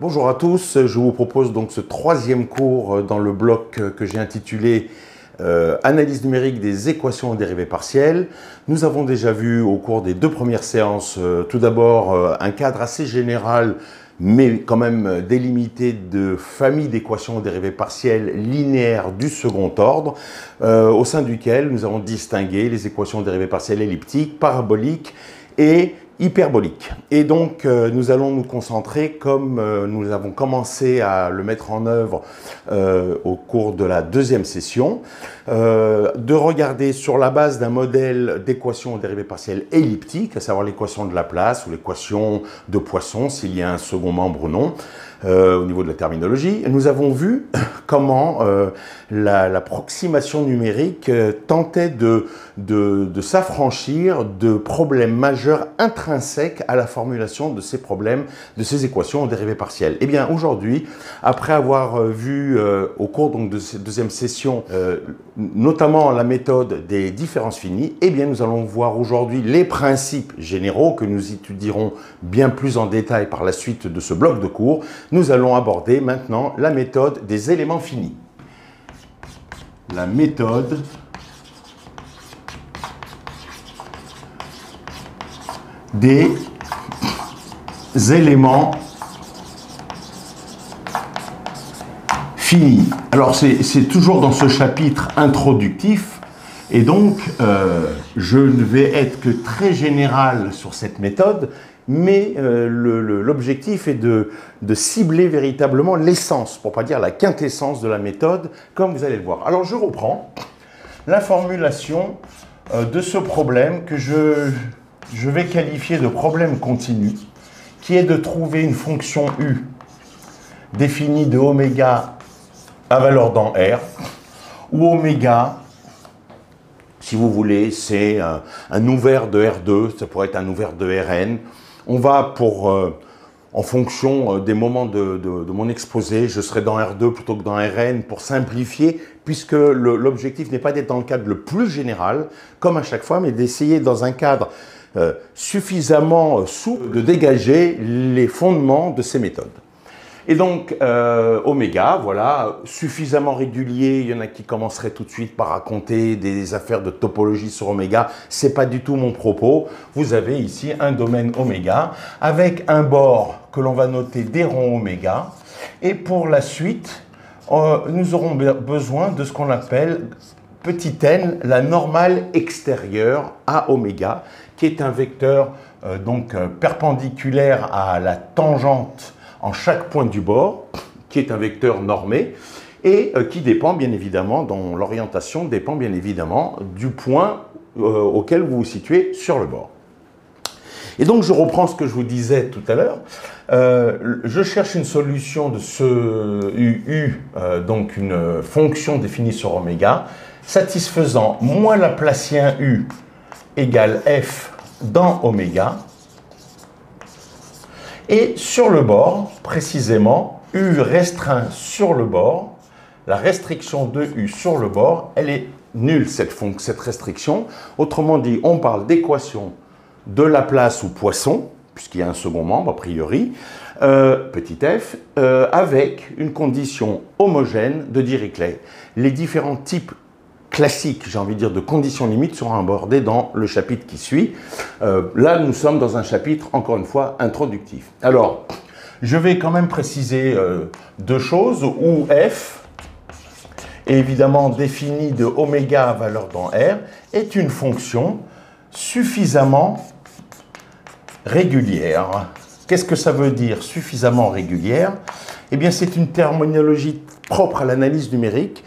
Bonjour à tous, je vous propose donc ce troisième cours dans le bloc que j'ai intitulé Analyse numérique des équations et dérivées partielles. Nous avons déjà vu au cours des deux premières séances, tout d'abord un cadre assez général, mais quand même délimité de familles d'équations et dérivées partielles linéaires du second ordre, au sein duquel nous avons distingué les équations et dérivées partielles elliptiques, paraboliques et hyperbolique. Et donc, nous allons nous concentrer, comme nous avons commencé à le mettre en œuvre au cours de la deuxième session, de regarder sur la base d'un modèle d'équation dérivée partielle elliptique, à savoir l'équation de Laplace ou l'équation de Poisson, s'il y a un second membre ou non, au niveau de la terminologie. Nous avons vu comment l'approximation numérique tentait de s'affranchir de problèmes majeurs intrinsèques à la formulation de ces problèmes, de ces équations en dérivées partielles. Eh bien, aujourd'hui, après avoir vu au cours donc, de cette deuxième session, notamment la méthode des différences finies, eh bien, nous allons voir aujourd'hui les principes généraux que nous étudierons bien plus en détail par la suite de ce bloc de cours. Nous allons aborder maintenant la méthode des éléments finis. La méthode des éléments finis. Alors, c'est toujours dans ce chapitre introductif, et donc je ne vais être que très général sur cette méthode, mais l'objectif est de cibler véritablement l'essence, pour ne pas dire la quintessence de la méthode, comme vous allez le voir. Alors, je reprends la formulation de ce problème que je vais qualifier de problème continu, qui est de trouver une fonction U définie de oméga à valeur dans R, où oméga, si vous voulez, c'est un ouvert de R2, ça pourrait être un ouvert de Rn. On va en fonction des moments de mon exposé, je serai dans R2 plutôt que dans Rn pour simplifier, puisque l'objectif n'est pas d'être dans le cadre le plus général, comme à chaque fois, mais d'essayer dans un cadre suffisamment souple de dégager les fondements de ces méthodes. Et donc, oméga, voilà, suffisamment régulier. Il y en a qui commenceraient tout de suite par raconter des affaires de topologie sur oméga. Ce n'est pas du tout mon propos. Vous avez ici un domaine oméga avec un bord que l'on va noter des ronds oméga. Et pour la suite, nous aurons besoin de ce qu'on appelle petit n, la normale extérieure à oméga, qui est un vecteur perpendiculaire à la tangente en chaque point du bord, qui est un vecteur normé, et qui dépend bien évidemment, dont l'orientation dépend bien évidemment du point auquel vous vous situez sur le bord. Et donc je reprends ce que je vous disais tout à l'heure, je cherche une solution de ce U, donc une fonction définie sur oméga, satisfaisant moins laplacien U égale f dans oméga, et sur le bord, précisément, U restreint sur le bord, la restriction de U sur le bord, elle est nulle, cette restriction. Autrement dit, on parle d'équation de Laplace ou Poisson, puisqu'il y a un second membre, a priori, petit f, avec une condition homogène de Dirichlet. Les différents types classique, j'ai envie de dire, de conditions limites seront abordées dans le chapitre qui suit. Là, nous sommes dans un chapitre, encore une fois, introductif. Alors, je vais quand même préciser deux choses, où f, est évidemment définie de oméga à valeur dans R, est une fonction suffisamment régulière. Qu'est-ce que ça veut dire, suffisamment régulière? Eh bien, c'est une terminologie propre à l'analyse numérique.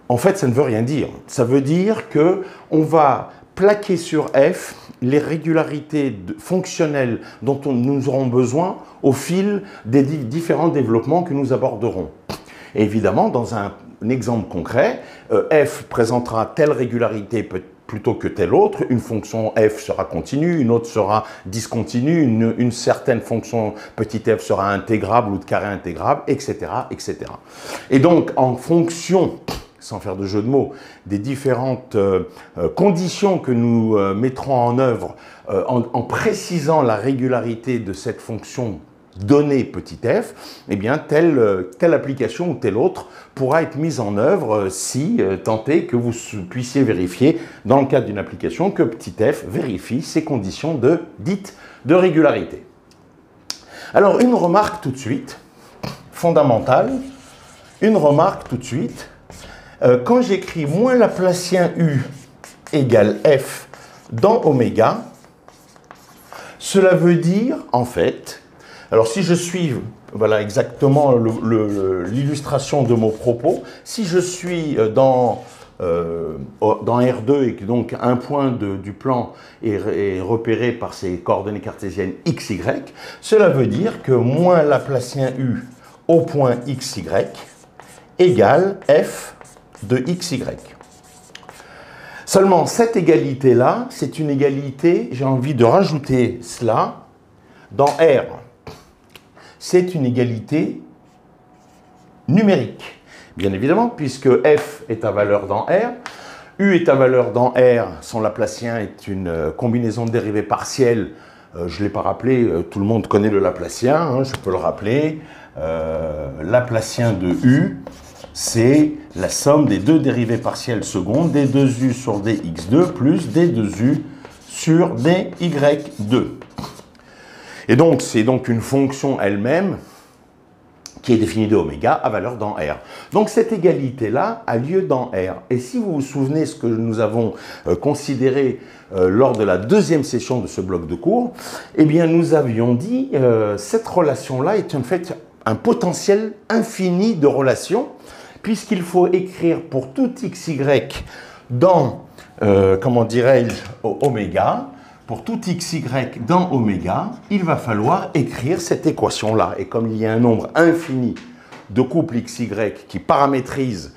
En fait, ça ne veut rien dire. Ça veut dire qu'on va plaquer sur f les régularités fonctionnelles dont nous aurons besoin au fil des différents développements que nous aborderons. Et évidemment, dans un exemple concret, f présentera telle régularité plutôt que telle autre. Une fonction f sera continue, une autre sera discontinue, une certaine fonction petit f sera intégrable ou de carré intégrable, etc., etc. Et donc, en fonction, sans faire de jeu de mots, des différentes conditions que nous mettrons en œuvre en précisant la régularité de cette fonction donné petit f, eh bien telle application ou telle autre pourra être mise en œuvre si tant est que vous puissiez vérifier dans le cadre d'une application que petit f vérifie ces conditions dites de régularité. Alors une remarque tout de suite, fondamentale, une remarque tout de suite, quand j'écris moins Laplacien U égale F dans oméga, cela veut dire en fait, alors si je suis, voilà exactement l'illustration de mon propos, si je suis dans R2 et que donc un point du plan est repéré par ces coordonnées cartésiennes x, y, cela veut dire que moins Laplacien U au point x, y égale f de x, y. Seulement, cette égalité-là, c'est une égalité, j'ai envie de rajouter cela, dans R. C'est une égalité numérique, bien évidemment, puisque f est à valeur dans R, U est à valeur dans R, son Laplacien est une combinaison de dérivées partielles, je ne l'ai pas rappelé, tout le monde connaît le Laplacien, hein, je peux le rappeler, Laplacien de U, c'est la somme des deux dérivées partielles secondes, d2u sur dx2 plus d2u sur dy2. Et donc, c'est donc une fonction elle-même qui est définie de oméga à valeur dans R. Donc, cette égalité-là a lieu dans R. Et si vous vous souvenez ce que nous avons considéré lors de la deuxième session de ce bloc de cours, eh bien, nous avions dit cette relation-là est en fait un potentiel infini de relations, puisqu'il faut écrire pour tout xy dans, comment dirais-je, oméga, pour tout xy dans oméga, il va falloir écrire cette équation-là. Et comme il y a un nombre infini de couples xy qui paramétrisent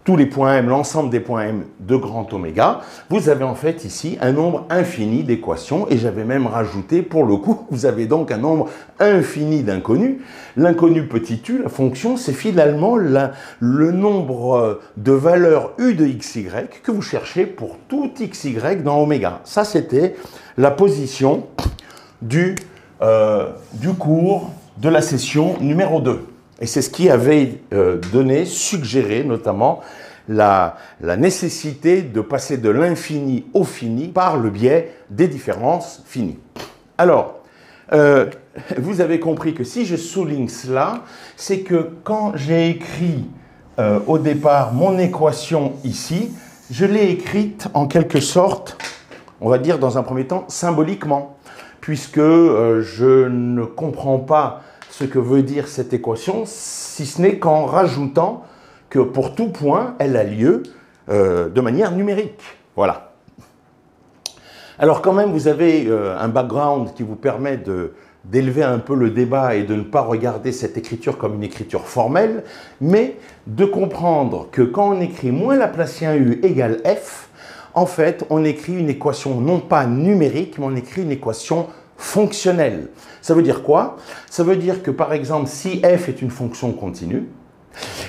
tous les points m, l'ensemble des points m de grand oméga, vous avez en fait ici un nombre infini d'équations, et j'avais même rajouté, pour le coup, vous avez donc un nombre infini d'inconnus. L'inconnu petit u, la fonction, c'est finalement le nombre de valeurs u de xy que vous cherchez pour tout xy dans oméga. Ça, c'était la position du cours de la session numéro 2. Et c'est ce qui avait suggéré notamment la nécessité de passer de l'infini au fini par le biais des différences finies. Alors, vous avez compris que si je souligne cela, c'est que quand j'ai écrit au départ mon équation ici, je l'ai écrite en quelque sorte, on va dire dans un premier temps, symboliquement, puisque je ne comprends pas ce que veut dire cette équation, si ce n'est qu'en rajoutant que pour tout point, elle a lieu de manière numérique. Voilà. Alors quand même, vous avez un background qui vous permet d'élever un peu le débat et de ne pas regarder cette écriture comme une écriture formelle, mais de comprendre que quand on écrit moins Laplacien U égale F, en fait, on écrit une équation non pas numérique, mais on écrit une équation fonctionnelle. Ça veut dire quoi? Ça veut dire que, par exemple, si f est une fonction continue,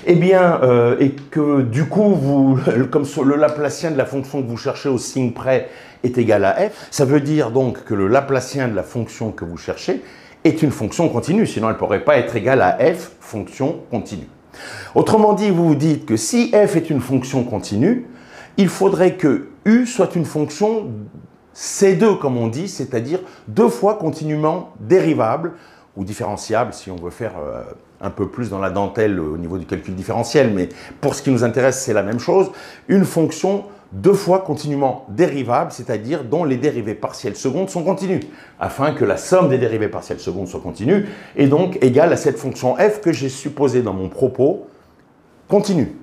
eh bien, et que du coup, comme le Laplacien de la fonction que vous cherchez au signe près est égal à f, ça veut dire donc que le Laplacien de la fonction que vous cherchez est une fonction continue, sinon elle ne pourrait pas être égale à f, fonction continue. Autrement dit, vous vous dites que si f est une fonction continue, il faudrait que u soit une fonction C2, comme on dit, c'est-à-dire deux fois continuellement dérivable, ou différenciable, si on veut faire un peu plus dans la dentelle au niveau du calcul différentiel, mais pour ce qui nous intéresse, c'est la même chose, une fonction deux fois continuellement dérivable, c'est-à-dire dont les dérivées partielles secondes sont continues, afin que la somme des dérivées partielles secondes soit continue, et donc égale à cette fonction f que j'ai supposée dans mon propos continue.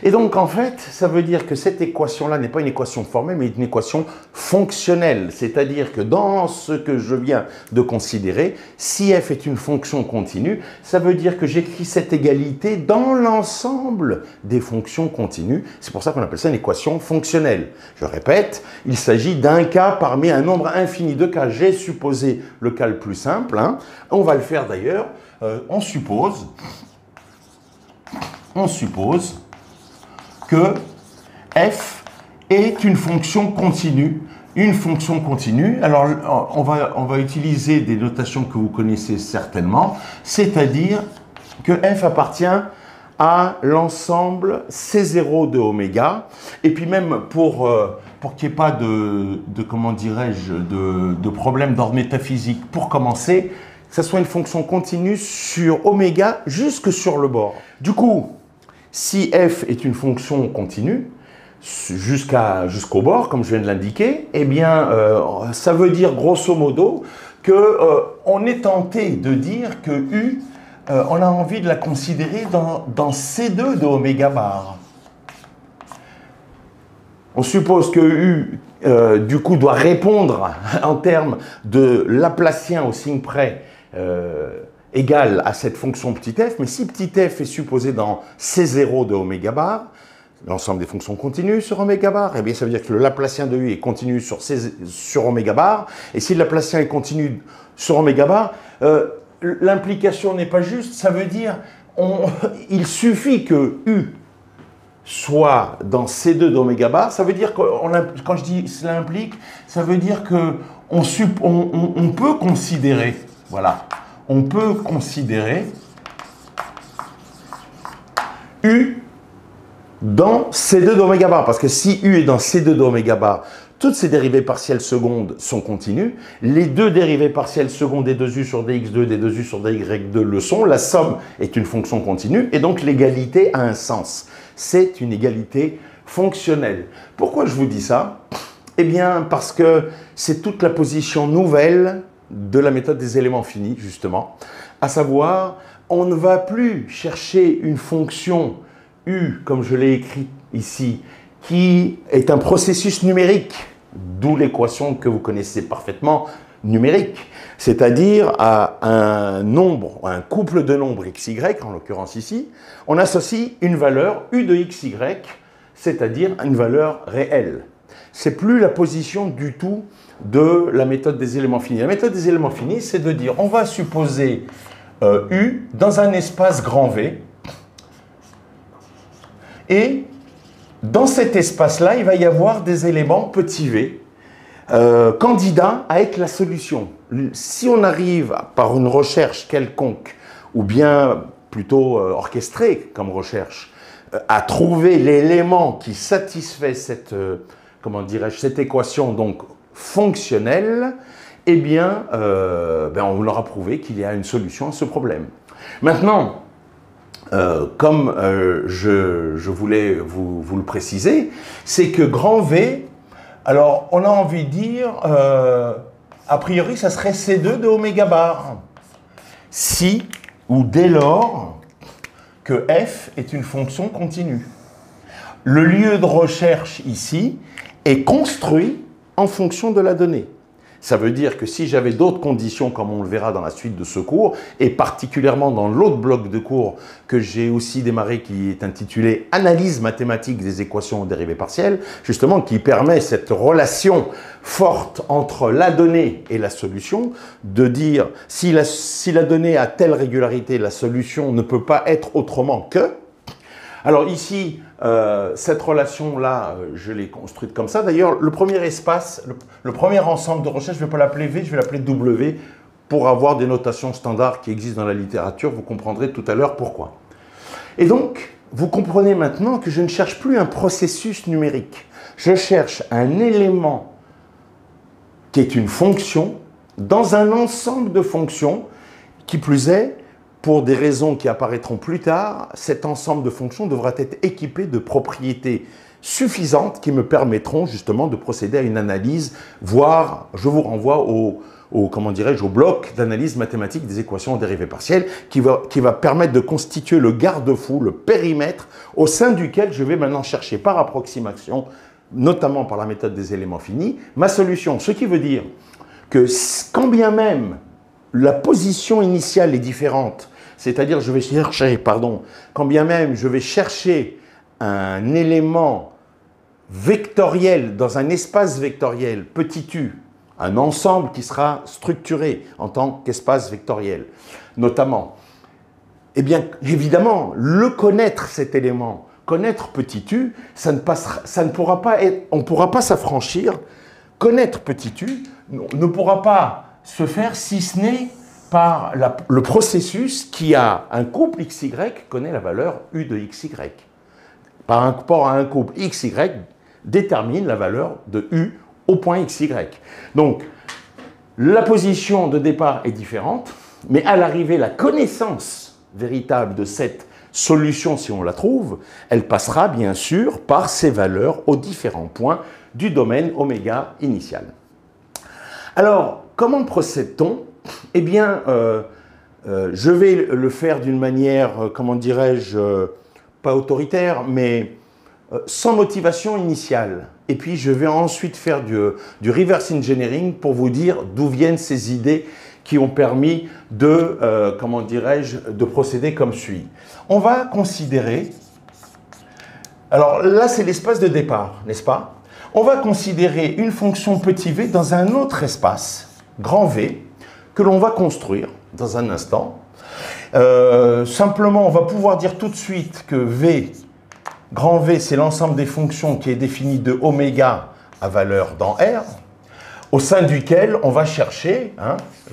Et donc, en fait, ça veut dire que cette équation-là n'est pas une équation formelle, mais une équation fonctionnelle. C'est-à-dire que dans ce que je viens de considérer, si f est une fonction continue, ça veut dire que j'écris cette égalité dans l'ensemble des fonctions continues. C'est pour ça qu'on appelle ça une équation fonctionnelle. Je répète, il s'agit d'un cas parmi un nombre infini de cas. J'ai supposé le cas le plus simple. Hein. On va le faire d'ailleurs. On suppose que f est une fonction continue une fonction continue. Alors, on va utiliser des notations que vous connaissez certainement, c'est-à-dire que f appartient à l'ensemble C0 de oméga. Et puis même pour qu'il n'y ait pas comment dirais-je, de problème d'ordre métaphysique, pour commencer, que ce soit une fonction continue sur oméga jusque sur le bord. Du coup, si f est une fonction continue, jusqu'au bord, comme je viens de l'indiquer, eh bien, ça veut dire grosso modo qu'on est tenté de dire que U, on a envie de la considérer dans C2 de oméga bar. On suppose que U, du coup, doit répondre en termes de Laplacien au signe près égal à cette fonction petit f, mais si petit f est supposé dans C0 de oméga bar, l'ensemble des fonctions continues sur oméga bar, eh bien ça veut dire que le Laplacien de U est continu sur oméga bar, et si le Laplacien est continu sur oméga bar, l'implication n'est pas juste, ça veut dire il suffit que U soit dans C2 d'oméga bar, ça veut dire que, quand je dis cela implique, ça veut dire qu'on peut considérer, voilà, on peut considérer U dans C2 d'oméga bar, parce que si U est dans C2 d'oméga bar, toutes ces dérivées partielles secondes sont continues, les deux dérivées partielles secondes des 2U sur dx2, des 2U sur dy2 le sont, la somme est une fonction continue, et donc l'égalité a un sens. C'est une égalité fonctionnelle. Pourquoi je vous dis ça? Eh bien, parce que c'est toute la position nouvelle de la méthode des éléments finis, justement, à savoir, on ne va plus chercher une fonction U, comme je l'ai écrit ici, qui est un processus numérique, d'où l'équation que vous connaissez parfaitement, numérique, c'est-à-dire à un nombre, un couple de nombres xy, en l'occurrence ici, on associe une valeur U de xy, c'est-à-dire une valeur réelle. C'est plus la position du tout de la méthode des éléments finis. La méthode des éléments finis, c'est de dire, on va supposer U dans un espace grand V, et dans cet espace-là, il va y avoir des éléments petits v, candidats à être la solution. Si on arrive par une recherche quelconque, ou bien plutôt orchestrée comme recherche, à trouver l'élément qui satisfait cette, comment dirais-je, cette équation donc fonctionnelle, eh bien, on aura prouvé qu'il y a une solution à ce problème. Maintenant, comme je voulais vous le préciser, c'est que grand V, alors on a envie de dire, a priori ça serait C2 de oméga bar, si ou dès lors que f est une fonction continue. Le lieu de recherche ici est construit en fonction de la donnée. Ça veut dire que si j'avais d'autres conditions, comme on le verra dans la suite de ce cours, et particulièrement dans l'autre bloc de cours que j'ai aussi démarré, qui est intitulé « Analyse mathématique des équations aux dérivées partielles », justement, qui permet cette relation forte entre la donnée et la solution, de dire si la donnée a telle régularité, la solution ne peut pas être autrement que… Alors ici, cette relation-là, je l'ai construite comme ça. D'ailleurs, le premier espace, le premier ensemble de recherche, je ne vais pas l'appeler V, je vais l'appeler W, pour avoir des notations standards qui existent dans la littérature. Vous comprendrez tout à l'heure pourquoi. Et donc, vous comprenez maintenant que je ne cherche plus un processus numérique. Je cherche un élément qui est une fonction dans un ensemble de fonctions, qui plus est, pour des raisons qui apparaîtront plus tard, cet ensemble de fonctions devra être équipé de propriétés suffisantes qui me permettront justement de procéder à une analyse, voire je vous renvoie comment dirais-je, au bloc d'analyse mathématique des équations aux dérivées partielles qui va permettre de constituer le garde-fou, le périmètre au sein duquel je vais maintenant chercher par approximation, notamment par la méthode des éléments finis, ma solution. Ce qui veut dire que quand bien même la position initiale est différente, c'est-à-dire je vais chercher, quand bien même je vais chercher un élément vectoriel dans un espace vectoriel petit u, un ensemble qui sera structuré en tant qu'espace vectoriel, notamment, eh bien, évidemment, le connaître cet élément, connaître petit u, ça ne pourra pas être, on ne pourra pas s'affranchir connaître petit u ne pourra pas se faire si ce n'est par le processus qui a un couple xy connaît la valeur u de xy. Par rapport à un couple xy détermine la valeur de u au point xy. Donc, la position de départ est différente, mais à l'arrivée, la connaissance véritable de cette solution, si on la trouve, elle passera bien sûr par ces valeurs aux différents points du domaine oméga initial. Alors, comment procède-t-on? Eh bien, je vais le faire d'une manière, comment dirais-je, pas autoritaire, mais sans motivation initiale. Et puis, je vais ensuite faire du reverse engineering pour vous dire d'où viennent ces idées qui ont permis de, comment dirais-je, de procéder comme suit. On va considérer, alors là, c'est l'espace de départ, n'est-ce pas? On va considérer une fonction petit v dans un autre espace, grand V, que l'on va construire dans un instant. Simplement, on va pouvoir dire tout de suite que V, grand V, c'est l'ensemble des fonctions qui est défini de oméga à valeur dans R, au sein duquel on va chercher,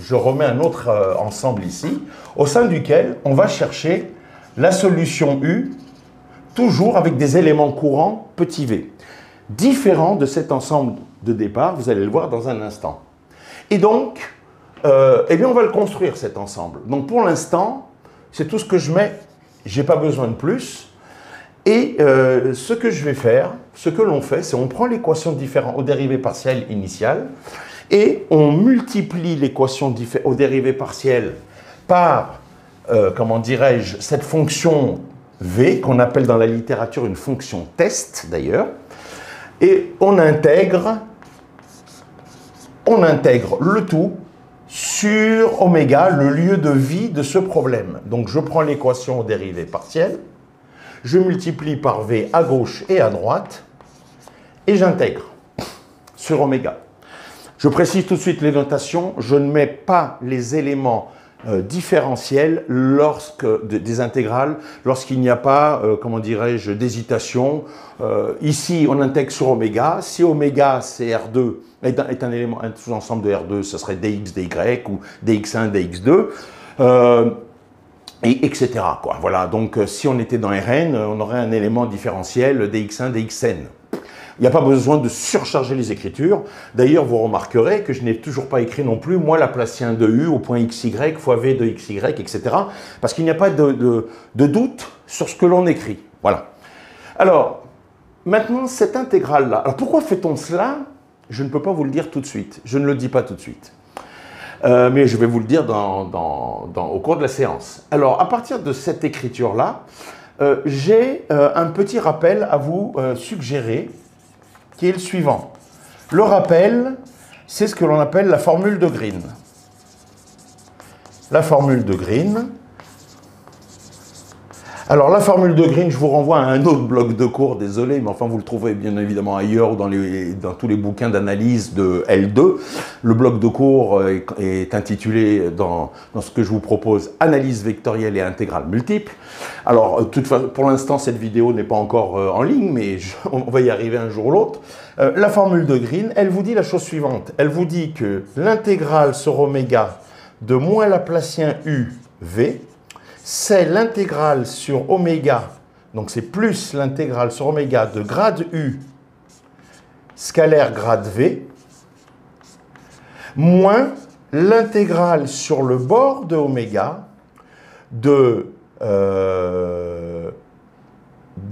je remets un autre ensemble ici, au sein duquel on va chercher la solution U, toujours avec des éléments courants petit v, différents de cet ensemble de départ, vous allez le voir dans un instant. Et donc, eh bien on va le construire cet ensemble. Donc pour l'instant, c'est tout ce que je mets, je n'ai pas besoin de plus. Et ce que je vais faire, ce que l'on fait, c'est on prend l'équation différente aux dérivées partielles initiales et on multiplie l'équation aux dérivées partielles par, comment dirais-je, cette fonction V, qu'on appelle dans la littérature une fonction test d'ailleurs, et on intègre le tout sur oméga, le lieu de vie de ce problème. Donc je prends l'équation aux dérivées partielles, je multiplie par V à gauche et à droite, et j'intègre sur oméga. Je précise tout de suite les notations, je ne mets pas les éléments différentiels des intégrales lorsqu'il n'y a pas, comment dirais-je, d'hésitation. Ici, on intègre sur oméga. Si oméga, c'est R2, est un élément, un sous-ensemble de R2, ce serait dx, dy, ou dx1, dx2. Et etc. quoi. Voilà, donc si on était dans Rn, on aurait un élément différentiel dx1, dxn. Il n'y a pas besoin de surcharger les écritures. D'ailleurs, vous remarquerez que je n'ai toujours pas écrit non plus, moi, Laplacien de U au point xy fois v de xy, etc. Parce qu'il n'y a pas de doute sur ce que l'on écrit. Voilà. Alors, maintenant, cette intégrale-là. Alors, pourquoi fait-on cela? Je ne peux pas vous le dire tout de suite. Je ne le dis pas tout de suite. Mais je vais vous le dire au cours de la séance. Alors, à partir de cette écriture-là, j'ai un petit rappel à vous suggérer, qui est le suivant. Le rappel, c'est ce que l'on appelle la formule de Green. La formule de Green. Alors, la formule de Green, je vous renvoie à un autre bloc de cours, désolé, mais enfin, vous le trouverez bien évidemment ailleurs ou dans tous les bouquins d'analyse de L2. Le bloc de cours est intitulé, dans ce que je vous propose, Analyse vectorielle et intégrale multiple. Alors, pour l'instant, cette vidéo n'est pas encore en ligne, mais on va y arriver un jour ou l'autre. La formule de Green, elle vous dit la chose suivante. Elle vous dit que l'intégrale sur oméga de moins Laplacien U, V, c'est l'intégrale sur oméga, donc c'est plus l'intégrale sur oméga de grade U scalaire grade V, moins l'intégrale sur le bord de oméga de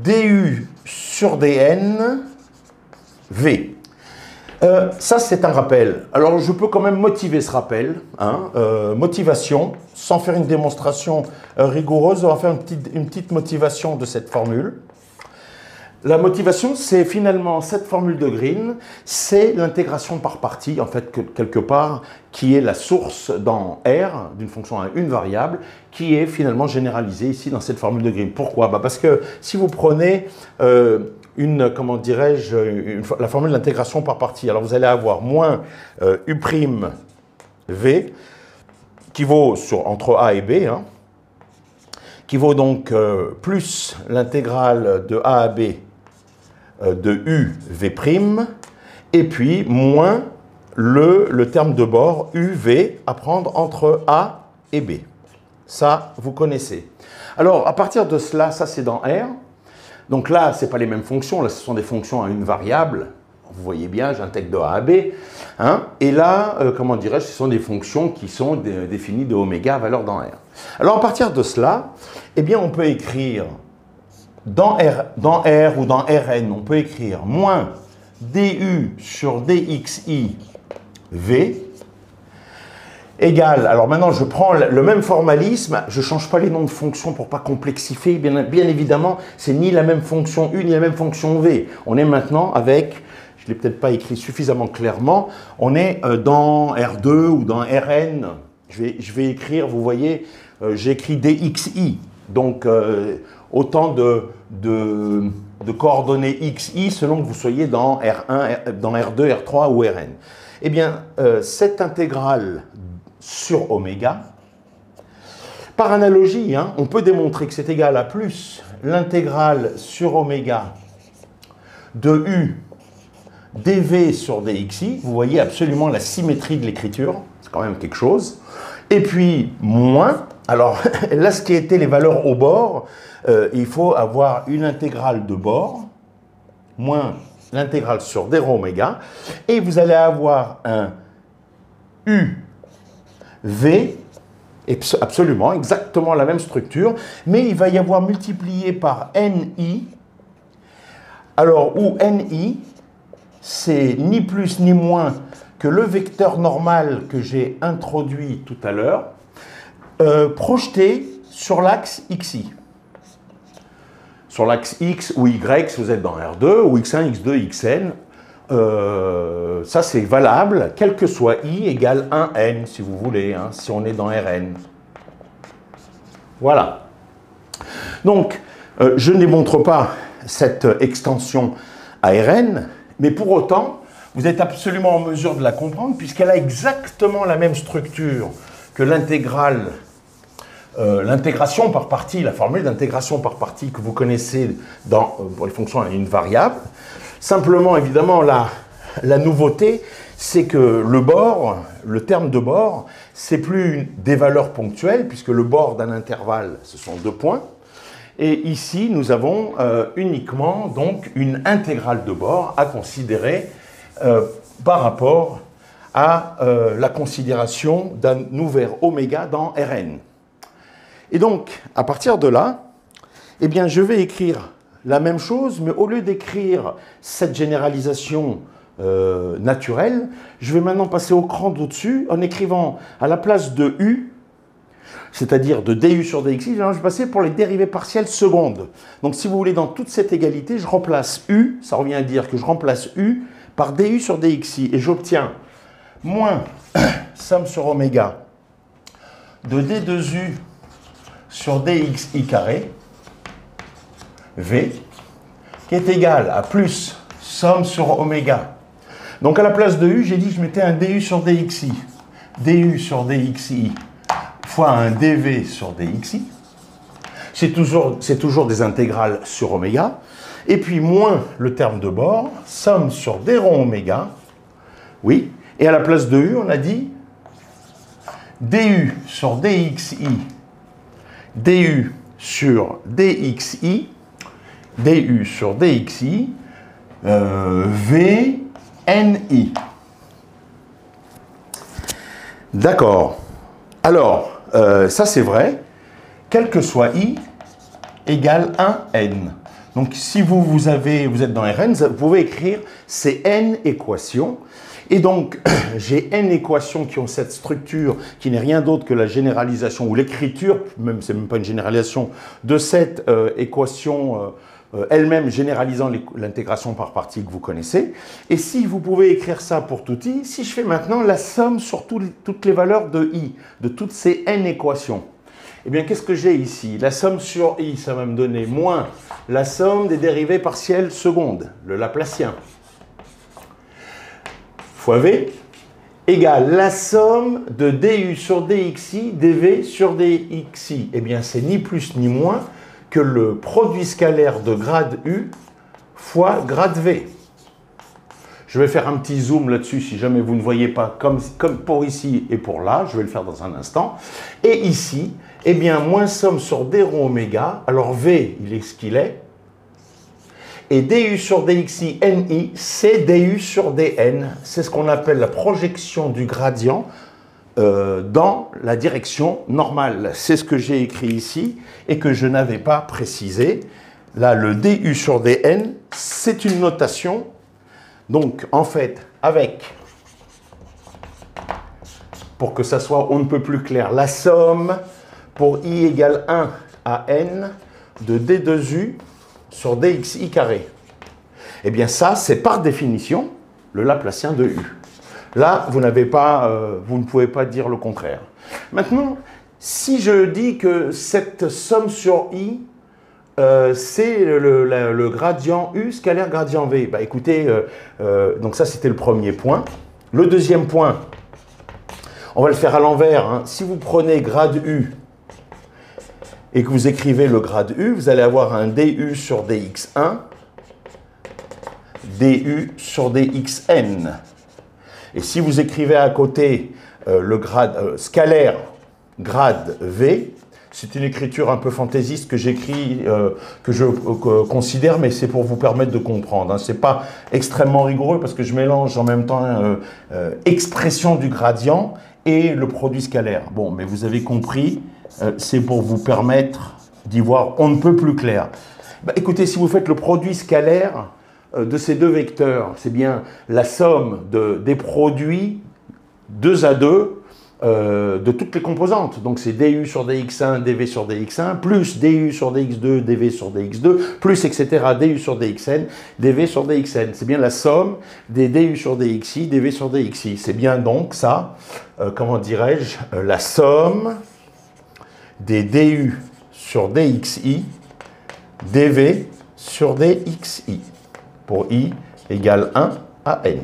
du sur dn V. Ça, c'est un rappel. Alors, je peux quand même motiver ce rappel. Motivation, sans faire une démonstration rigoureuse, on va faire une petite motivation de cette formule. La motivation, c'est finalement cette formule de Green, c'est l'intégration par partie, en fait, quelque part, qui est la source dans R, d'une fonction à une variable, qui est finalement généralisée ici dans cette formule de Green. Pourquoi? Parce que si vous prenez comment dirais-je, la formule d'intégration par partie. Alors vous allez avoir moins U'V, qui vaut entre A et B, qui vaut donc plus l'intégrale de A à B de U V', et puis moins le terme de bord UV à prendre entre A et B. Ça, vous connaissez. Alors, à partir de cela, ça c'est dans R. Donc là, ce n'est pas les mêmes fonctions, là ce sont des fonctions à une variable. Vous voyez bien, j'intègre de A à B. Hein, et là, comment dirais-je, ce sont des fonctions qui sont définies de oméga à valeur dans R. Alors, à partir de cela, eh bien, on peut écrire dans R ou dans Rn, on peut écrire moins du sur dxi v égale, alors maintenant je prends le même formalisme, je ne change pas les noms de fonctions pour ne pas complexifier, bien évidemment, c'est ni la même fonction U ni la même fonction V. On est maintenant avec, je ne l'ai peut-être pas écrit suffisamment clairement, on est dans R2 ou dans Rn. Je vais écrire, vous voyez, j'écris dxi, donc autant de coordonnées xi selon que vous soyez dans R1, dans R2, R3 ou Rn. Eh bien, cette intégrale sur oméga, par analogie, hein, on peut démontrer que c'est égal à plus l'intégrale sur oméga de U dv sur dxi. Vous voyez absolument la symétrie de l'écriture, c'est quand même quelque chose. Et puis, moins, alors là, ce qui étaient les valeurs au bord, il faut avoir une intégrale de bord, moins l'intégrale sur d rho oméga, et vous allez avoir un UV, absolument, exactement la même structure, mais il va y avoir multiplié par NI, alors où NI, c'est ni plus ni moins que le vecteur normal que j'ai introduit tout à l'heure, projeté sur l'axe XI. Sur l'axe X ou Y, si vous êtes dans R2, ou X1, X2, Xn, ça c'est valable, quel que soit I égale 1N, si vous voulez, hein, si on est dans Rn. Voilà. Donc, je ne démontre pas cette extension à Rn, mais pour autant, vous êtes absolument en mesure de la comprendre, puisqu'elle a exactement la même structure que l'intégrale. L'intégration par partie, la formule d'intégration par partie que vous connaissez pour les fonctions à une variable. Simplement, évidemment, la nouveauté, c'est que le bord, le terme de bord, c'est plus des valeurs ponctuelles, puisque le bord d'un intervalle, ce sont 2 points. Et ici, nous avons uniquement donc une intégrale de bord à considérer par rapport à la considération d'un ouvert oméga dans Rn. Et donc, à partir de là, eh bien, je vais écrire la même chose, mais au lieu d'écrire cette généralisation naturelle, je vais maintenant passer au cran d'au-dessus en écrivant à la place de U, c'est-à-dire de du sur dxi, je vais passer pour les dérivées partielles secondes. Donc, si vous voulez, dans toute cette égalité, je remplace U, ça revient à dire que je remplace U par du sur dxi, et j'obtiens moins somme sur oméga de d2u sur dxi carré, v, qui est égal à plus somme sur oméga. Donc à la place de u, j'ai dit que je mettais un du sur dxi. Du sur dxi fois un dv sur dxi. C'est toujours des intégrales sur oméga. Et puis moins le terme de bord, somme sur d rond oméga. Oui. Et à la place de u, on a dit du sur dxi, du sur dxi, du sur dxi, v, ni. D'accord. Alors, ça c'est vrai, quel que soit i égale 1n. Donc si vous êtes dans Rn, vous pouvez écrire ces n équations. Et donc, j'ai n équations qui ont cette structure qui n'est rien d'autre que la généralisation ou l'écriture, même c'est même pas une généralisation, de cette équation elle-même généralisant l'intégration par partie que vous connaissez. Et si vous pouvez écrire ça pour tout i, si je fais maintenant la somme sur toutes les valeurs de i, de toutes ces n équations, eh bien, qu'est-ce que j'ai ici? La somme sur i, ça va me donner moins la somme des dérivées partielles secondes, le Laplacien, fois v, égale la somme de du sur dxi, dv sur dxi. Eh bien, c'est ni plus ni moins que le produit scalaire de grade u fois grade v. Je vais faire un petit zoom là-dessus si jamais vous ne voyez pas, comme pour ici et pour là. Je vais le faire dans un instant. Et ici, eh bien, moins somme sur d rho oméga. Alors V, il est ce qu'il est. Et du sur dxi, ni, c'est du sur dn. C'est ce qu'on appelle la projection du gradient dans la direction normale. C'est ce que j'ai écrit ici et que je n'avais pas précisé. Là, le du sur dn, c'est une notation. Donc, en fait, avec, pour que ça soit on ne peut plus clair, la somme pour i égale 1 à n de d2u sur dxi carré. Eh bien, ça, c'est par définition le Laplacien de u. Là, vous ne pouvez pas dire le contraire. Maintenant, si je dis que cette somme sur i, c'est le gradient U scalaire gradient V. Bah, écoutez, donc ça c'était le premier point. Le deuxième point, on va le faire à l'envers. Hein. Si vous prenez grade U et que vous écrivez le grade U, vous allez avoir un du sur dx1, du sur dxn. Et si vous écrivez à côté le grade scalaire grade V, c'est une écriture un peu fantaisiste que j'écris, que je considère, mais c'est pour vous permettre de comprendre. Hein. Ce n'est pas extrêmement rigoureux parce que je mélange en même temps expression du gradient et le produit scalaire. Bon, mais vous avez compris, c'est pour vous permettre d'y voir on ne peut plus clair. Bah, écoutez, si vous faites le produit scalaire de ces deux vecteurs, c'est bien la somme des produits 2 à 2 de toutes les composantes. Donc c'est du sur dx1, dv sur dx1, plus du sur dx2, dv sur dx2, plus etc. du sur dxn, dv sur dxn. C'est bien la somme des du sur dxi, dv sur dxi. C'est bien donc ça, comment dirais-je, la somme des du sur dxi, dv sur dxi, pour i égale 1 à n.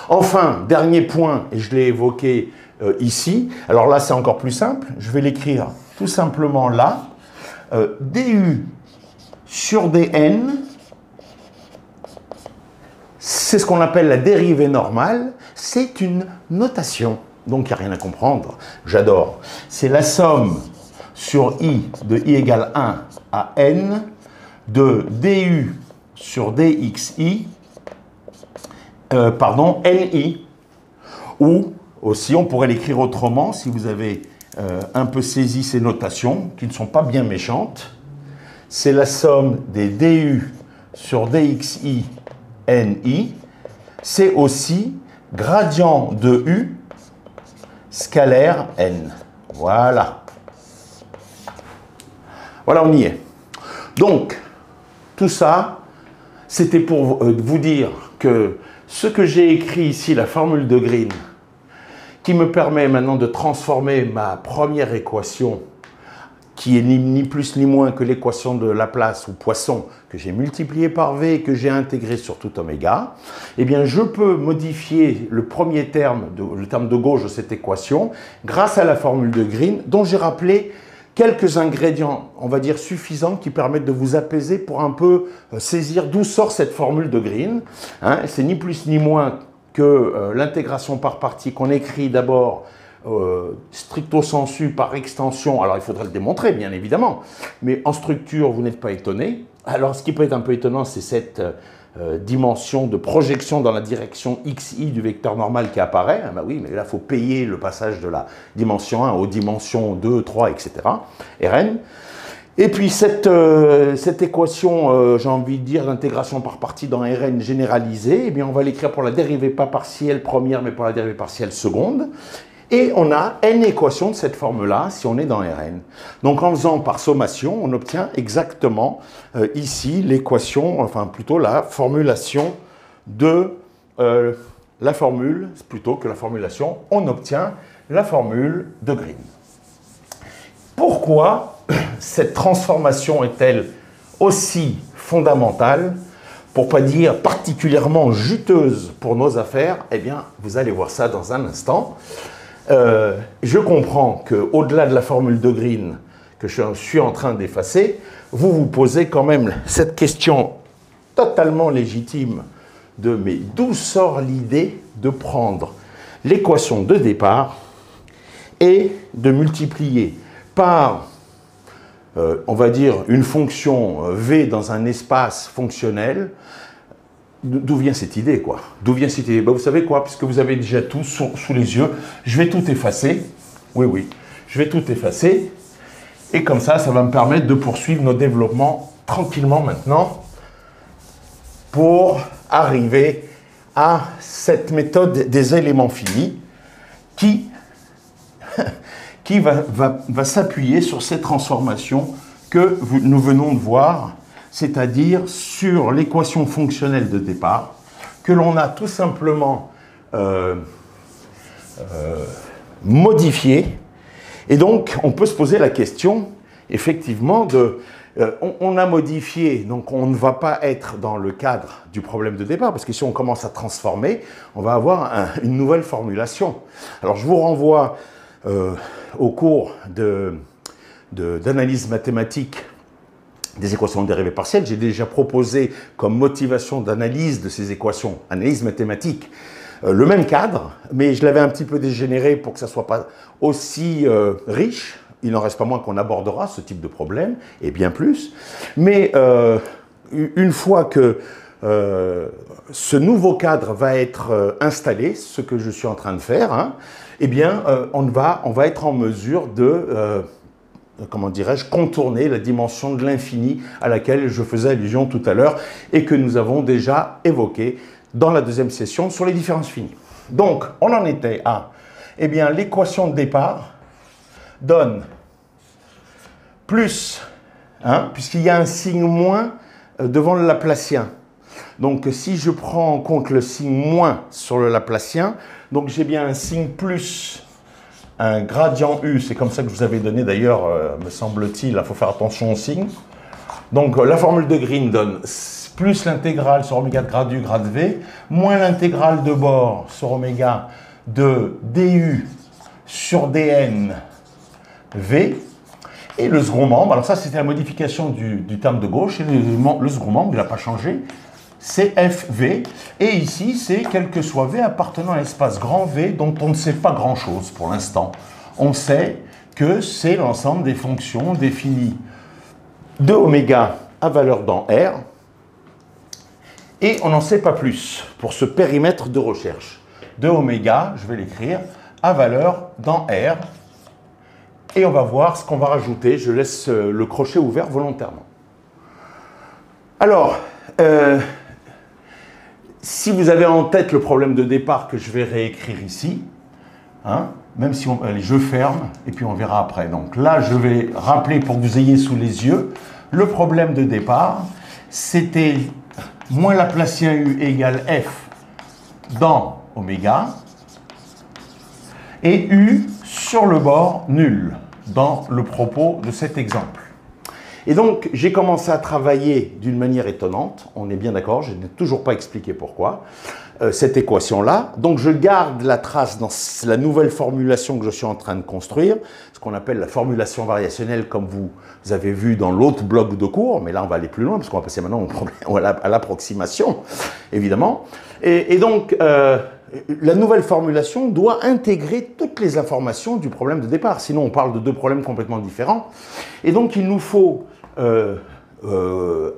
Enfin, dernier point, et je l'ai évoqué ici, alors là c'est encore plus simple, je vais l'écrire tout simplement là, du sur dn, c'est ce qu'on appelle la dérivée normale, c'est une notation, donc il n'y a rien à comprendre, j'adore. C'est la somme sur i de i égale 1 à n de du sur dxi, ni, ou aussi on pourrait l'écrire autrement si vous avez un peu saisi ces notations qui ne sont pas bien méchantes. C'est la somme des du sur dxi ni, c'est aussi gradient de u scalaire n. Voilà. Voilà, on y est. Donc, tout ça, c'était pour vous dire que ce que j'ai écrit ici, la formule de Green, qui me permet maintenant de transformer ma première équation, qui est ni plus ni moins que l'équation de Laplace ou Poisson, que j'ai multipliée par V et que j'ai intégré sur tout oméga, eh bien je peux modifier le premier terme, le terme de gauche de cette équation, grâce à la formule de Green, dont j'ai rappelé quelques ingrédients, on va dire suffisants, qui permettent de vous apaiser pour un peu saisir d'où sort cette formule de Green. Hein, c'est ni plus ni moins que l'intégration par partie qu'on écrit d'abord stricto sensu par extension. Alors il faudrait le démontrer bien évidemment, mais en structure vous n'êtes pas étonné. Alors ce qui peut être un peu étonnant, c'est cette dimension de projection dans la direction xi du vecteur normal qui apparaît. Ah bah oui, mais là il faut payer le passage de la dimension 1 aux dimensions 2, 3, etc. Rn. Et puis cette équation, j'ai envie de dire, d'intégration par partie dans Rn généralisée, eh bien on va l'écrire pour la dérivée pas partielle première, mais pour la dérivée partielle seconde. Et on a n équations de cette forme-là si on est dans Rn. Donc en faisant par sommation, on obtient exactement ici l'équation, enfin plutôt la formulation de la formule, plutôt que la formulation, on obtient la formule de Green. Pourquoi cette transformation est-elle aussi fondamentale, pour ne pas dire particulièrement juteuse pour nos affaires? Eh bien, vous allez voir ça dans un instant. Je comprends qu'au-delà de la formule de Green que je suis en train d'effacer, vous vous posez quand même cette question totalement légitime de mais d'où sort l'idée de prendre l'équation de départ et de multiplier par, on va dire, une fonction V dans un espace fonctionnel. D'où vient cette idée, quoi? D'où vient cette idée? Ben, vous savez quoi? Puisque vous avez déjà tout sous les yeux, je vais tout effacer. Oui, oui, je vais tout effacer. Et comme ça va me permettre de poursuivre nos développements tranquillement maintenant pour arriver à cette méthode des éléments finis qui va s'appuyer sur ces transformations que nous venons de voir, c'est-à-dire sur l'équation fonctionnelle de départ, que l'on a tout simplement modifiée. Et donc, on peut se poser la question, effectivement, on a modifié, donc on ne va pas être dans le cadre du problème de départ, parce que si on commence à transformer, on va avoir une nouvelle formulation. Alors, je vous renvoie au cours d'analyse mathématique des équations de dérivées partielles. J'ai déjà proposé comme motivation d'analyse de ces équations, analyse mathématique, le même cadre, mais je l'avais un petit peu dégénéré pour que ça ne soit pas aussi riche. Il n'en reste pas moins qu'on abordera ce type de problème, et bien plus. Mais une fois que ce nouveau cadre va être installé, ce que je suis en train de faire, hein, eh bien, on va être en mesure de, comment dirais-je, contourner la dimension de l'infini à laquelle je faisais allusion tout à l'heure et que nous avons déjà évoqué dans la deuxième session sur les différences finies. Donc, on en était à, eh bien, l'équation de départ donne plus, hein, puisqu'il y a un signe moins devant le Laplacien. Donc, si je prends en compte le signe moins sur le Laplacien, donc j'ai bien un signe plus, un gradient U, c'est comme ça que je vous avais donné d'ailleurs, me semble-t-il, il faut faire attention au signe. Donc, la formule de Green donne plus l'intégrale sur oméga de grade U, grade V, moins l'intégrale de bord sur oméga de du sur dn V. Et le second membre, alors ça c'était la modification du terme de gauche, et le second membre, il n'a pas changé, c'est FV. Et ici, c'est quel que soit V appartenant à l'espace grand V, dont on ne sait pas grand-chose pour l'instant. On sait que c'est l'ensemble des fonctions définies de oméga à valeur dans R, et on n'en sait pas plus pour ce périmètre de recherche. De oméga, je vais l'écrire, à valeur dans R, et on va voir ce qu'on va rajouter. Je laisse le crochet ouvert volontairement. Alors, si vous avez en tête le problème de départ que je vais réécrire ici, hein, même si allez, je ferme, et puis on verra après. Donc là, je vais rappeler pour que vous ayez sous les yeux, le problème de départ, c'était moins Laplacien U égale F dans oméga, et U sur le bord nul, dans le propos de cet exemple. Et donc, j'ai commencé à travailler d'une manière étonnante, on est bien d'accord, je n'ai toujours pas expliqué pourquoi, cette équation-là. Donc, je garde la trace dans la nouvelle formulation que je suis en train de construire, ce qu'on appelle la formulation variationnelle, comme vous avez vu dans l'autre bloc de cours, mais là, on va aller plus loin, parce qu'on va passer maintenant à l'approximation, évidemment. Et donc, la nouvelle formulation doit intégrer toutes les informations du problème de départ. Sinon, on parle de deux problèmes complètement différents. Et donc, il nous faut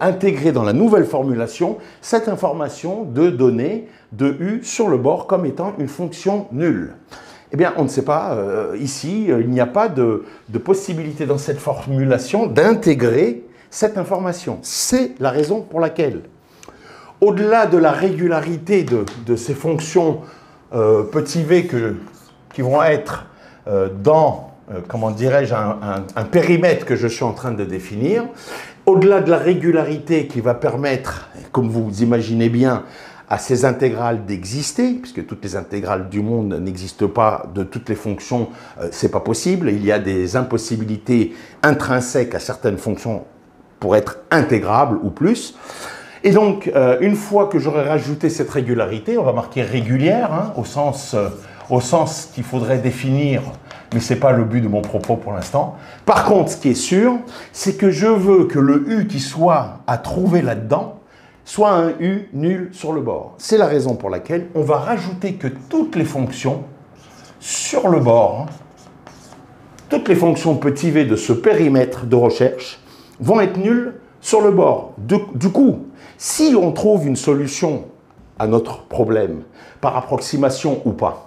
intégrer dans la nouvelle formulation cette information de données de U sur le bord comme étant une fonction nulle. Eh bien, on ne sait pas, ici, il n'y a pas de possibilité dans cette formulation d'intégrer cette information. C'est la raison pour laquelle, au-delà de la régularité de ces fonctions petit v qui vont être dans, comment dirais-je, un périmètre que je suis en train de définir, au-delà de la régularité qui va permettre, comme vous imaginez bien, à ces intégrales d'exister, puisque toutes les intégrales du monde n'existent pas de toutes les fonctions, c'est pas possible. Il y a des impossibilités intrinsèques à certaines fonctions pour être intégrables ou plus. Et donc, une fois que j'aurai rajouté cette régularité, on va marquer régulière, hein, au sens qu'il faudrait définir, mais ce n'est pas le but de mon propos pour l'instant. Par contre, ce qui est sûr, c'est que je veux que le U qui soit à trouver là-dedans soit un U nul sur le bord. C'est la raison pour laquelle on va rajouter que toutes les fonctions sur le bord, toutes les fonctions petit v de ce périmètre de recherche vont être nulles sur le bord. Du coup, si on trouve une solution à notre problème, par approximation ou pas,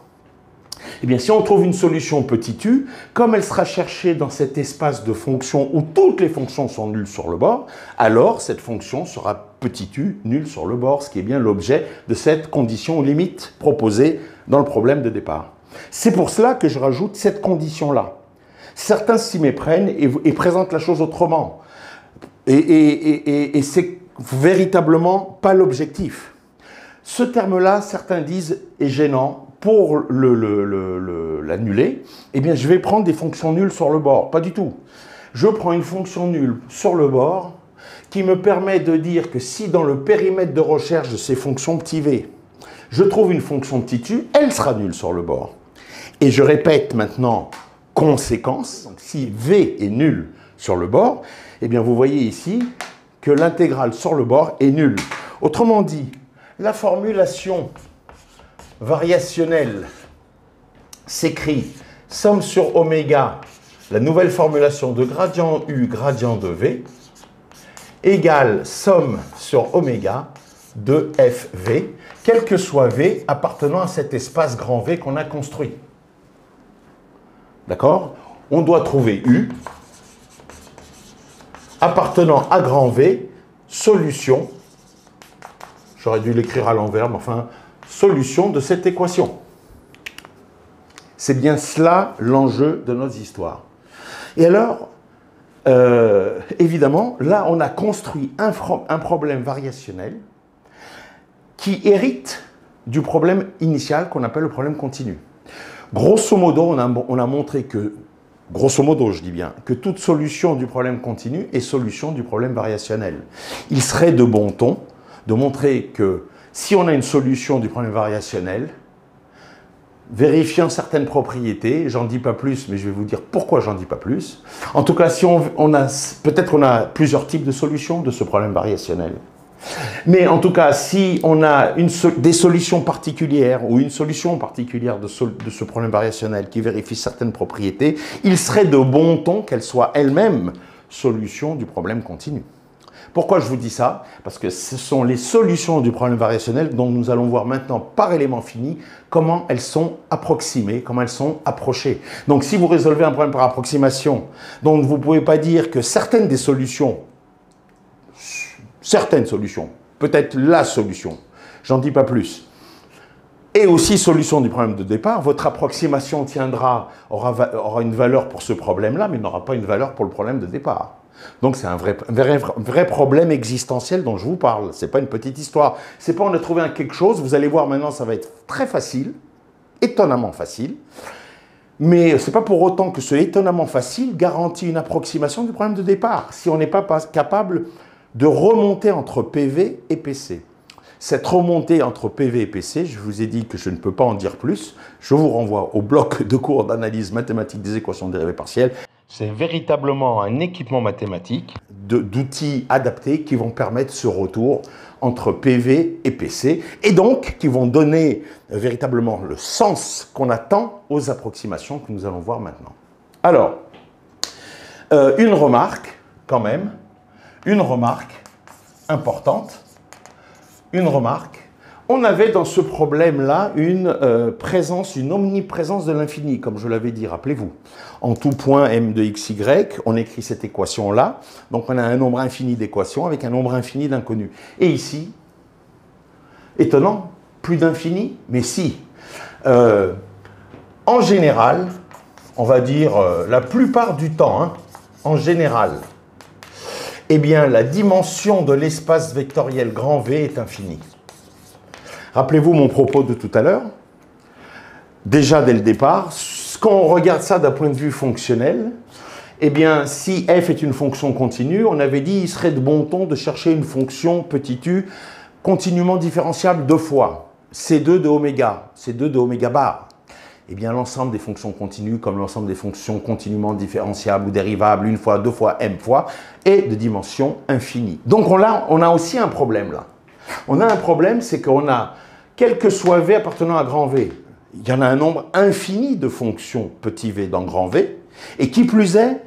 eh bien, si on trouve une solution petit u, comme elle sera cherchée dans cet espace de fonctions où toutes les fonctions sont nulles sur le bord, alors cette fonction sera petit u nulle sur le bord, ce qui est bien l'objet de cette condition limite proposée dans le problème de départ. C'est pour cela que je rajoute cette condition-là. Certains s'y méprennent et présentent la chose autrement. Et c'est véritablement pas l'objectif. Ce terme-là, certains disent, est gênant. Pour l'annuler, eh bien, je vais prendre des fonctions nulles sur le bord. Pas du tout. Je prends une fonction nulle sur le bord qui me permet de dire que si dans le périmètre de recherche de ces fonctions petit v, je trouve une fonction petit u, elle sera nulle sur le bord. Et je répète maintenant, conséquence, donc si v est nul sur le bord, eh bien, vous voyez ici que l'intégrale sur le bord est nulle. Autrement dit, la formulation variationnelle s'écrit somme sur oméga, la nouvelle formulation de gradient U, gradient de V, égale somme sur oméga de FV, quel que soit V appartenant à cet espace grand V qu'on a construit. D'accord? On doit trouver U appartenant à grand V, solution, j'aurais dû l'écrire à l'envers, mais enfin, solution de cette équation. C'est bien cela l'enjeu de notre histoire. Et alors, évidemment, là, on a construit un problème variationnel qui hérite du problème initial qu'on appelle le problème continu. Grosso modo, on a montré que, grosso modo, je dis bien, que toute solution du problème continu est solution du problème variationnel. Il serait de bon ton de montrer que si on a une solution du problème variationnel, vérifiant certaines propriétés, j'en dis pas plus, mais je vais vous dire pourquoi j'en dis pas plus. En tout cas, si peut-être on a plusieurs types de solutions de ce problème variationnel. Mais en tout cas, si on a des solutions particulières ou une solution particulière de ce problème variationnel qui vérifie certaines propriétés, il serait de bon ton qu'elle soit elle-même solution du problème continu. Pourquoi je vous dis ça? Parce que ce sont les solutions du problème variationnel dont nous allons voir maintenant par élément fini comment elles sont approximées, comment elles sont approchées. Donc si vous résolvez un problème par approximation, dont vous ne pouvez pas dire que certaines solutions, peut-être la solution, j'en dis pas plus, et aussi solution du problème de départ, votre approximation aura une valeur pour ce problème-là, mais n'aura pas une valeur pour le problème de départ. Donc c'est un vrai problème existentiel dont je vous parle. Ce n'est pas une petite histoire. C'est pas on a trouvé quelque chose, vous allez voir maintenant, ça va être très facile, étonnamment facile. Mais ce n'est pas pour autant que ce étonnamment facile garantit une approximation du problème de départ, si on n'est pas capable de remonter entre PV et PC. Cette remontée entre PV et PC, je vous ai dit que je ne peux pas en dire plus. Je vous renvoie au bloc de cours d'analyse mathématique des équations de dérivées partielles. C'est véritablement un équipement mathématique d'outils adaptés qui vont permettre ce retour entre PV et PC et donc qui vont donner véritablement le sens qu'on attend aux approximations que nous allons voir maintenant. Alors, une remarque quand même, une remarque importante. Une remarque, on avait dans ce problème-là une omniprésence de l'infini, comme je l'avais dit, rappelez-vous. En tout point m de x, y, on écrit cette équation-là, donc on a un nombre infini d'équations avec un nombre infini d'inconnus. Et ici, étonnant, plus d'infini, mais si. En général, on va dire la plupart du temps, en général, eh bien, la dimension de l'espace vectoriel grand V est infinie. Rappelez-vous mon propos de tout à l'heure. Déjà, dès le départ, quand on regarde ça d'un point de vue fonctionnel, eh bien, si f est une fonction continue, on avait dit qu'il serait de bon ton de chercher une fonction petit u continuellement différenciable deux fois. C2 de oméga, C2 de oméga bar. Eh bien, l'ensemble des fonctions continues, comme l'ensemble des fonctions continuellement différenciables ou dérivables, une fois, deux fois, m fois, est de dimension infinie. Donc, on a aussi un problème là. On a un problème, c'est qu'on a, quel que soit V appartenant à grand V, il y en a un nombre infini de fonctions petit v dans grand V, et qui plus est,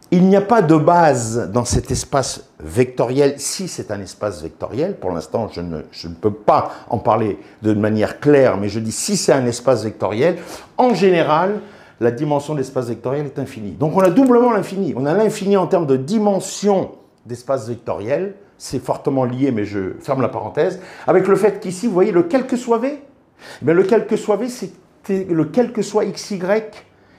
il n'y a pas de base dans cet espace vectoriel, si c'est un espace vectoriel. Pour l'instant, je ne peux pas en parler de manière claire, mais je dis si c'est un espace vectoriel, en général, la dimension de l'espace vectoriel est infinie. Donc on a doublement l'infini. On a l'infini en termes de dimension d'espace vectoriel, c'est fortement lié, mais je ferme la parenthèse, avec le fait qu'ici, vous voyez, le quel que soit V, bien, le quel que soit V, c'est le quel que soit xy,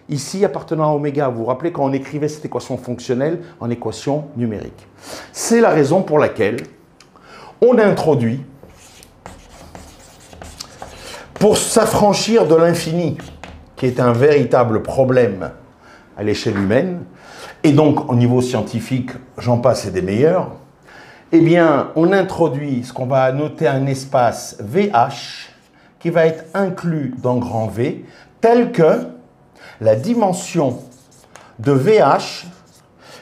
ici appartenant à oméga. Vous vous rappelez quand on écrivait cette équation fonctionnelle en équation numérique. C'est la raison pour laquelle on introduit, pour s'affranchir de l'infini, qui est un véritable problème à l'échelle humaine, et donc au niveau scientifique, j'en passe et des meilleurs, eh bien, on introduit ce qu'on va noter un espace VH qui va être inclus dans grand V, tel que la dimension de VH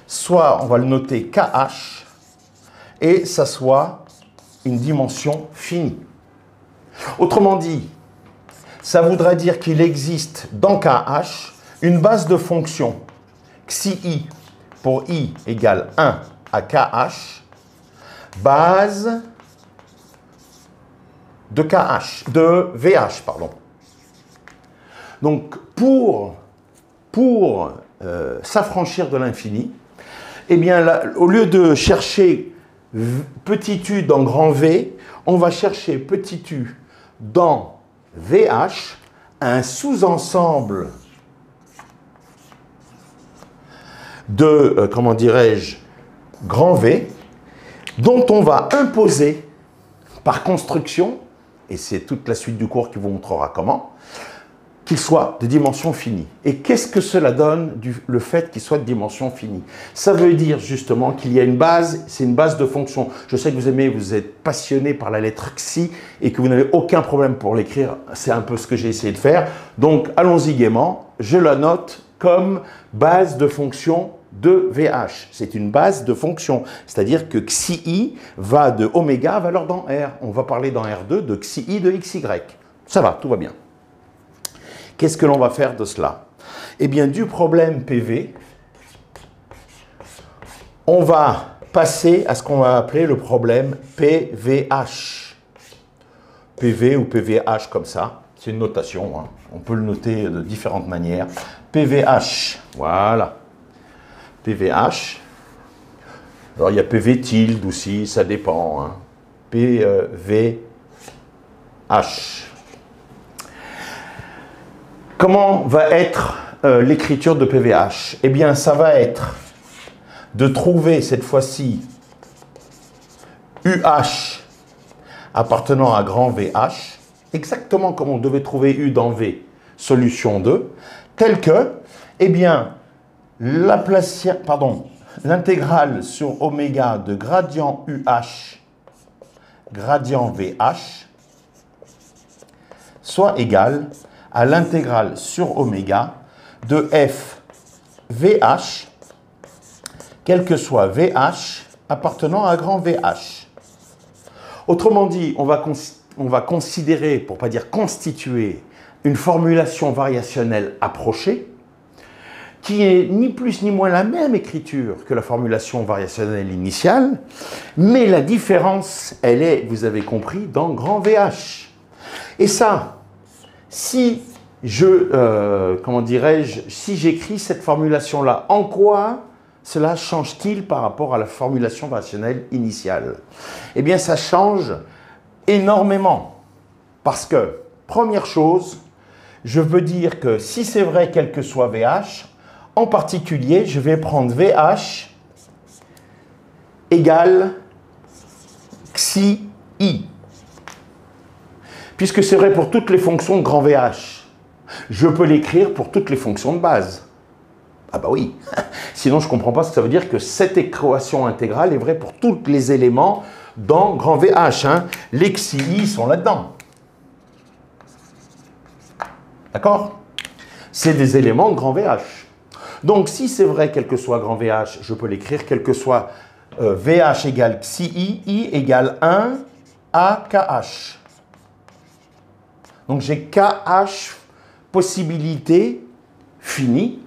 soit, on va le noter KH, et ça soit une dimension finie. Autrement dit, ça voudrait dire qu'il existe dans KH une base de fonction xi pour i égale 1 à KH, base de KH, de VH, pardon. Donc, pour s'affranchir de l'infini, eh bien, là, au lieu de chercher petit u dans grand V, on va chercher petit u dans VH, un sous-ensemble de, comment dirais-je, grand V, dont on va imposer par construction, et c'est toute la suite du cours qui vous montrera comment, qu'il soit de dimension finie. Et qu'est-ce que cela donne, le fait qu'il soit de dimension finie? Ça veut dire justement qu'il y a une base, c'est une base de fonction. Je sais que vous aimez, vous êtes passionné par la lettre xi et que vous n'avez aucun problème pour l'écrire. C'est un peu ce que j'ai essayé de faire. Donc allons-y gaiement. Je la note comme base de fonction de VH. C'est une base de fonction. C'est-à-dire que xi va de oméga à valeur dans R. On va parler dans R2 de xi de xy. Ça va, tout va bien. Qu'est-ce que l'on va faire de cela? Eh bien, du problème PV, on va passer à ce qu'on va appeler le problème PVH. PV ou PVH comme ça, c'est une notation, hein. On peut le noter de différentes manières. PVH, voilà. PVH. Alors, il y a PV tilde aussi, ça dépend, hein. PVH. Comment va être l'écriture de PVH? Eh bien, ça va être de trouver cette fois-ci UH appartenant à grand VH, exactement comme on devait trouver U dans V, solution 2, tel que, eh bien, l'intégrale sur oméga de gradient UH, gradient VH, soit égale à l'intégrale sur oméga de f VH, quel que soit VH appartenant à grand VH. Autrement dit, on va considérer, pour ne pas dire constituer, une formulation variationnelle approchée qui est ni plus ni moins la même écriture que la formulation variationnelle initiale, mais la différence, elle est, vous avez compris, dans grand VH. Et ça, si comment dirais-je, si j'écris cette formulation-là, en quoi cela change-t-il par rapport à la formulation rationnelle initiale? Eh bien, ça change énormément. Parce que, première chose, je veux dire que si c'est vrai quel que soit VH, en particulier, je vais prendre VH égale xi i. Puisque c'est vrai pour toutes les fonctions de grand VH, je peux l'écrire pour toutes les fonctions de base. Ah bah oui, sinon je ne comprends pas ce que ça veut dire que cette équation intégrale est vraie pour tous les éléments dans grand VH. Hein. Les xi sont là-dedans. D'accord? C'est des éléments de grand VH. Donc si c'est vrai quel que soit grand VH, je peux l'écrire quel que soit VH égale xi, i égale 1 à KH. Donc j'ai KH possibilité finie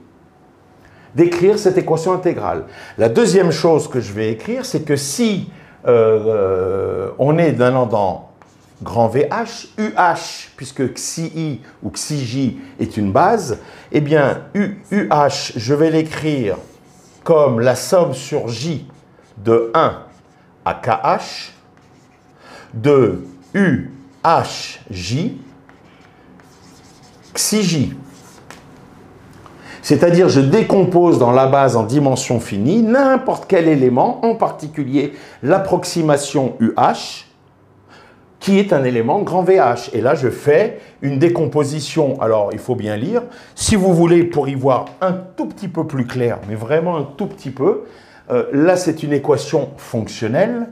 d'écrire cette équation intégrale. La deuxième chose que je vais écrire, c'est que si on est dans grand VH, UH, puisque XI ou XIJ est une base, eh bien UH, je vais l'écrire comme la somme sur J de 1 à KH, de UHJ, XIJ. C'est-à-dire, je décompose dans la base en dimension finie n'importe quel élément, en particulier l'approximation UH, qui est un élément grand VH. Et là, je fais une décomposition. Alors, il faut bien lire. Si vous voulez, pour y voir un tout petit peu plus clair, mais vraiment un tout petit peu, là, c'est une équation fonctionnelle.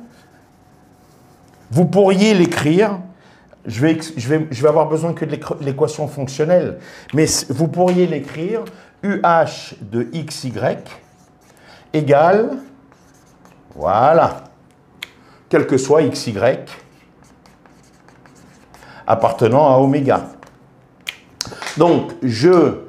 Vous pourriez l'écrire. Je vais avoir besoin que de l'équation fonctionnelle, mais vous pourriez l'écrire UH de XY égale, voilà, quel que soit XY appartenant à oméga. Donc, je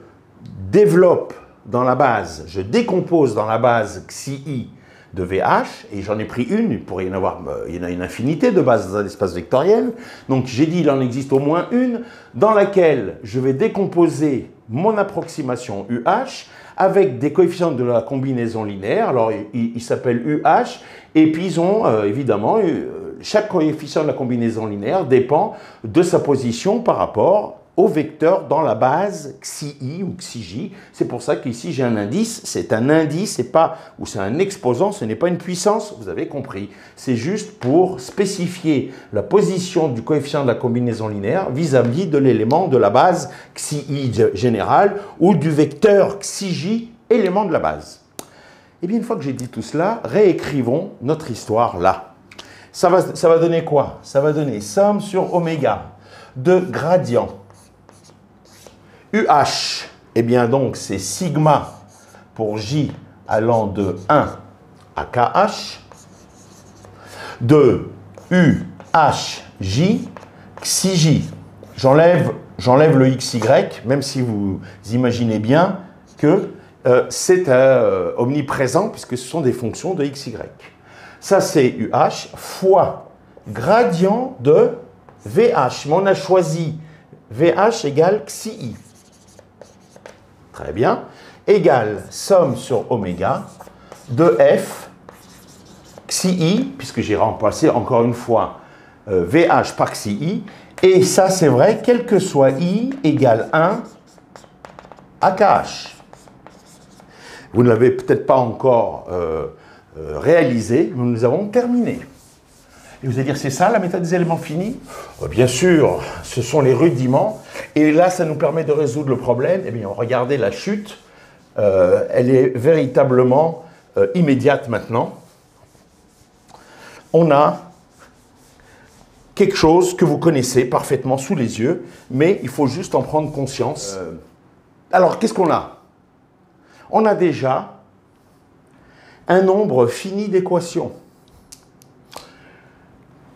développe dans la base, je décompose dans la base XI de VH, et j'en ai pris une, il pourrait y en avoir, il y en a une infinité de bases dans l'espace vectoriel. Donc j'ai dit il en existe au moins une dans laquelle je vais décomposer mon approximation UH avec des coefficients de la combinaison linéaire. Alors ils s'appellent UH, et puis ils ont évidemment, chaque coefficient de la combinaison linéaire dépend de sa position par rapport au vecteur dans la base XI ou XIJ. C'est pour ça qu'ici j'ai un indice, c'est un indice, ou c'est un exposant, ce n'est pas une puissance, vous avez compris. C'est juste pour spécifier la position du coefficient de la combinaison linéaire vis-à-vis de l'élément de la base XI générale ou du vecteur XIJ, élément de la base. Et bien une fois que j'ai dit tout cela, réécrivons notre histoire là. Ça va donner quoi? Ça va donner somme sur oméga de gradient UH, eh bien donc c'est sigma pour J allant de 1 à KH, de UHJ, XIJ. J'enlève le XY, même si vous imaginez bien que c'est omniprésent, puisque ce sont des fonctions de XY. Ça c'est UH fois gradient de VH. Mais on a choisi VH égale XI. Très bien. Égale somme sur oméga de F XI, puisque j'ai remplacé encore une fois VH par XI. Et ça, c'est vrai, quel que soit I égale 1 à KH. Vous ne l'avez peut-être pas encore réalisé, mais nous avons terminé. Et vous allez dire, c'est ça la méthode des éléments finis? Bien sûr, ce sont les rudiments. Et là, ça nous permet de résoudre le problème. Eh bien, regardez la chute. Elle est véritablement immédiate maintenant. On a quelque chose que vous connaissez parfaitement sous les yeux, mais il faut juste en prendre conscience. Alors, qu'est-ce qu'on a? On a déjà un nombre fini d'équations.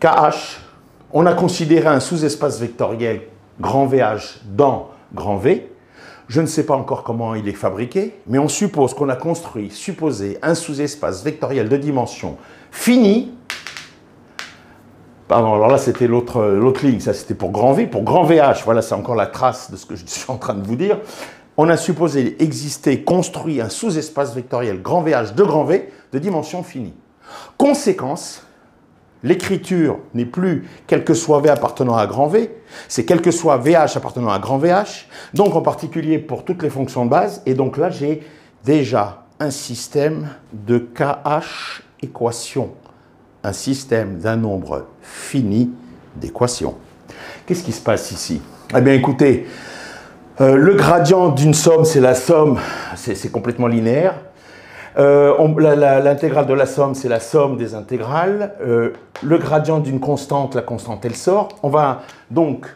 KH, on a considéré un sous-espace vectoriel grand VH dans grand V. Je ne sais pas encore comment il est fabriqué, mais on suppose qu'on a supposé un sous-espace vectoriel de dimension finie. Pardon, alors là c'était l'autre ligne, ça c'était pour grand V. Pour grand VH, voilà, c'est encore la trace de ce que je suis en train de vous dire. On a supposé construit un sous-espace vectoriel grand VH de grand V de dimension finie. Conséquence, l'écriture n'est plus quel que soit V appartenant à grand V, c'est quel que soit VH appartenant à grand VH, donc en particulier pour toutes les fonctions de base. Et donc là, j'ai déjà un système de KH équations, un système d'un nombre fini d'équations. Qu'est-ce qui se passe ici? Eh bien, écoutez, le gradient d'une somme, c'est la somme, c'est complètement linéaire. L'intégrale de la somme, c'est la somme des intégrales. Le gradient d'une constante, la constante, elle sort. On va donc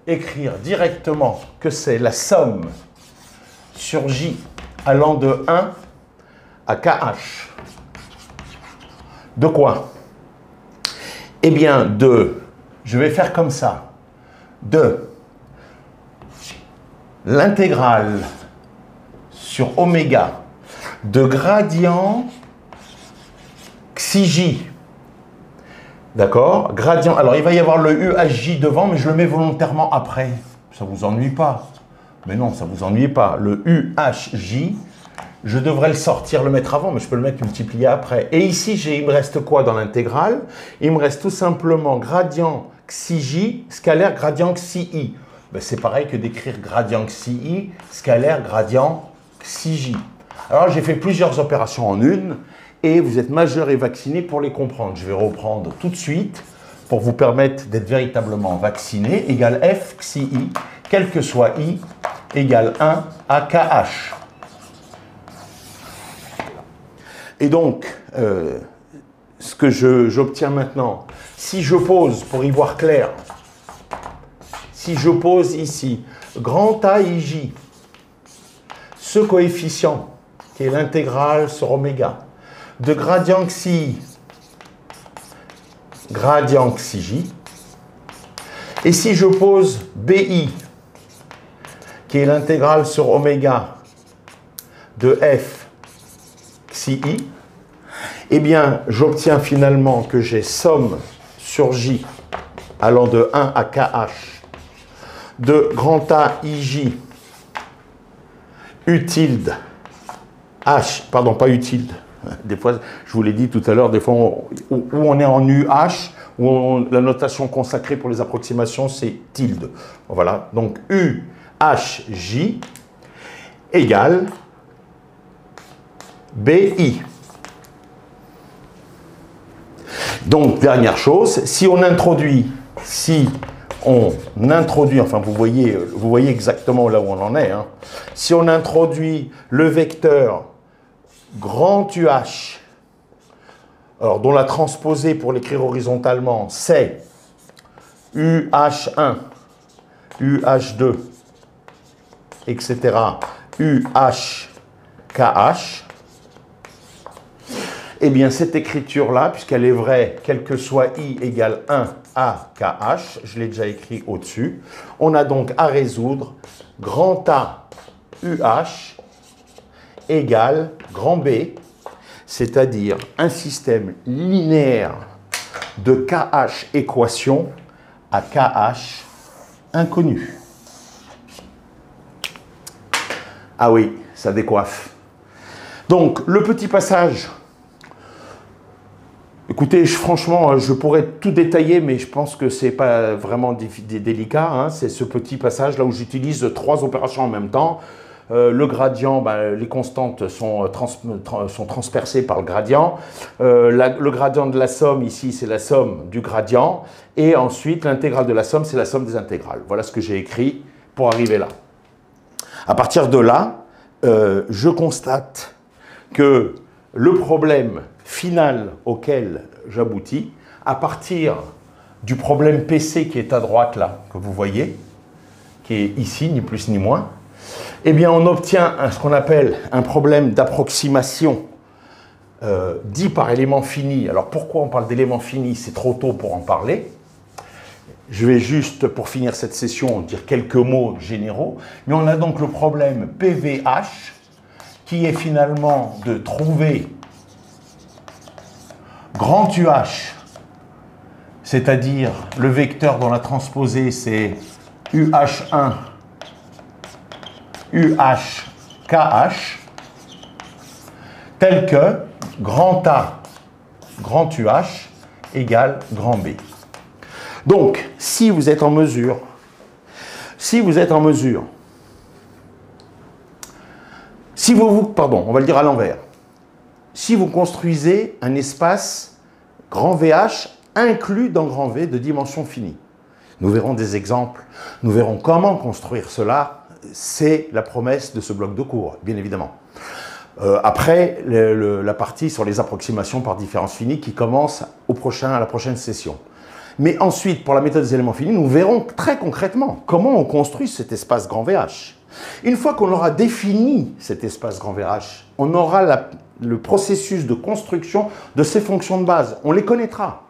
écrire directement que c'est la somme sur J allant de 1 à KH. De quoi? Eh bien, je vais faire comme ça, de l'intégrale sur oméga de gradient xi j. D'accord? Gradient. Alors, il va y avoir le UHJ devant, mais je le mets volontairement après. Ça ne vous ennuie pas? Mais non, ça ne vous ennuie pas. Le UHJ, je devrais le sortir, le mettre avant, mais je peux le mettre multiplié après. Et ici, il me reste quoi dans l'intégrale? Il me reste tout simplement gradient xi j, scalaire gradient xi i. Ben, c'est pareil que d'écrire gradient xi i, scalaire gradient xi j. Alors, j'ai fait plusieurs opérations en une, et vous êtes majeur et vacciné pour les comprendre. Je vais reprendre tout de suite pour vous permettre d'être véritablement vacciné. Égale f xi i, quel que soit i, égale 1 à kh. Et donc, ce que j'obtiens maintenant, si je pose, pour y voir clair, si je pose ici grand A i j, ce coefficient, qui est l'intégrale sur oméga, de gradient xi j, et si je pose bi, qui est l'intégrale sur oméga de f xi i, eh bien, j'obtiens finalement que j'ai somme sur j allant de 1 à kh de grand A i j u tilde h, pardon, pas u tilde. Des fois, je vous l'ai dit tout à l'heure, des fois, où on est en UH, la notation consacrée pour les approximations, c'est tilde. Voilà, donc UHJ égale BI. Donc, dernière chose, si on introduit, enfin vous voyez exactement là où on en est, hein. Si on introduit le vecteur grand UH, alors dont la transposée pour l'écrire horizontalement, c'est UH1, UH2, etc., UHKH, eh bien cette écriture-là, puisqu'elle est vraie, quel que soit I égale 1 à KH, je l'ai déjà écrit au-dessus, on a donc à résoudre grand A UH égale grand B, c'est-à-dire un système linéaire de KH équation à KH inconnu. Ah oui, ça décoiffe. Donc, le petit passage, écoutez, franchement, je pourrais tout détailler, mais je pense que ce n'est pas vraiment délicat, hein. C'est ce petit passage là où j'utilise 3 opérations en même temps. Le gradient, les constantes sont transpercées par le gradient. Le gradient de la somme, ici, c'est la somme du gradient. Et ensuite, l'intégrale de la somme, c'est la somme des intégrales. Voilà ce que j'ai écrit pour arriver là. À partir de là, je constate que le problème final auquel j'aboutis, à partir du problème PC qui est à droite là, que vous voyez, qui est ici, ni plus ni moins, eh bien, on obtient ce qu'on appelle un problème d'approximation dit par élément fini. Alors, pourquoi on parle d'élément fini? C'est trop tôt pour en parler. Je vais juste, pour finir cette session, dire quelques mots généraux. Mais on a donc le problème PVH, qui est finalement de trouver grand UH, c'est-à-dire le vecteur dont la transposée, c'est UH1, UHKH, tel que grand A, grand UH égale grand B. Donc, si vous êtes en mesure, pardon, on va le dire à l'envers, si vous construisez un espace grand VH inclus dans grand V de dimension finie, nous verrons des exemples, nous verrons comment construire cela. C'est la promesse de ce bloc de cours, bien évidemment. Après, la partie sur les approximations par différence finie qui commence à la prochaine session. Mais ensuite, pour la méthode des éléments finis, nous verrons très concrètement comment on construit cet espace grand VH. Une fois qu'on aura défini cet espace grand VH, on aura le processus de construction de ces fonctions de base. On les connaîtra.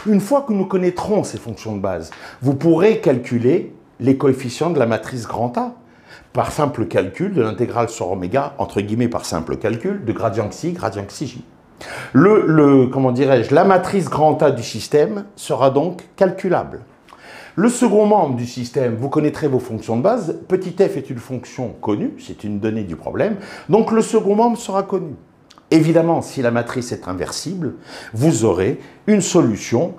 Une fois que nous connaîtrons ces fonctions de base, vous pourrez calculer les coefficients de la matrice grand A par simple calcul de l'intégrale sur oméga, entre guillemets par simple calcul, de gradient xi, gradient xij. Comment dirais-je, la matrice grand A du système sera donc calculable. Le second membre du système, vous connaîtrez vos fonctions de base. Petit f est une fonction connue, c'est une donnée du problème. Donc le second membre sera connu. Évidemment, si la matrice est inversible, vous aurez une solution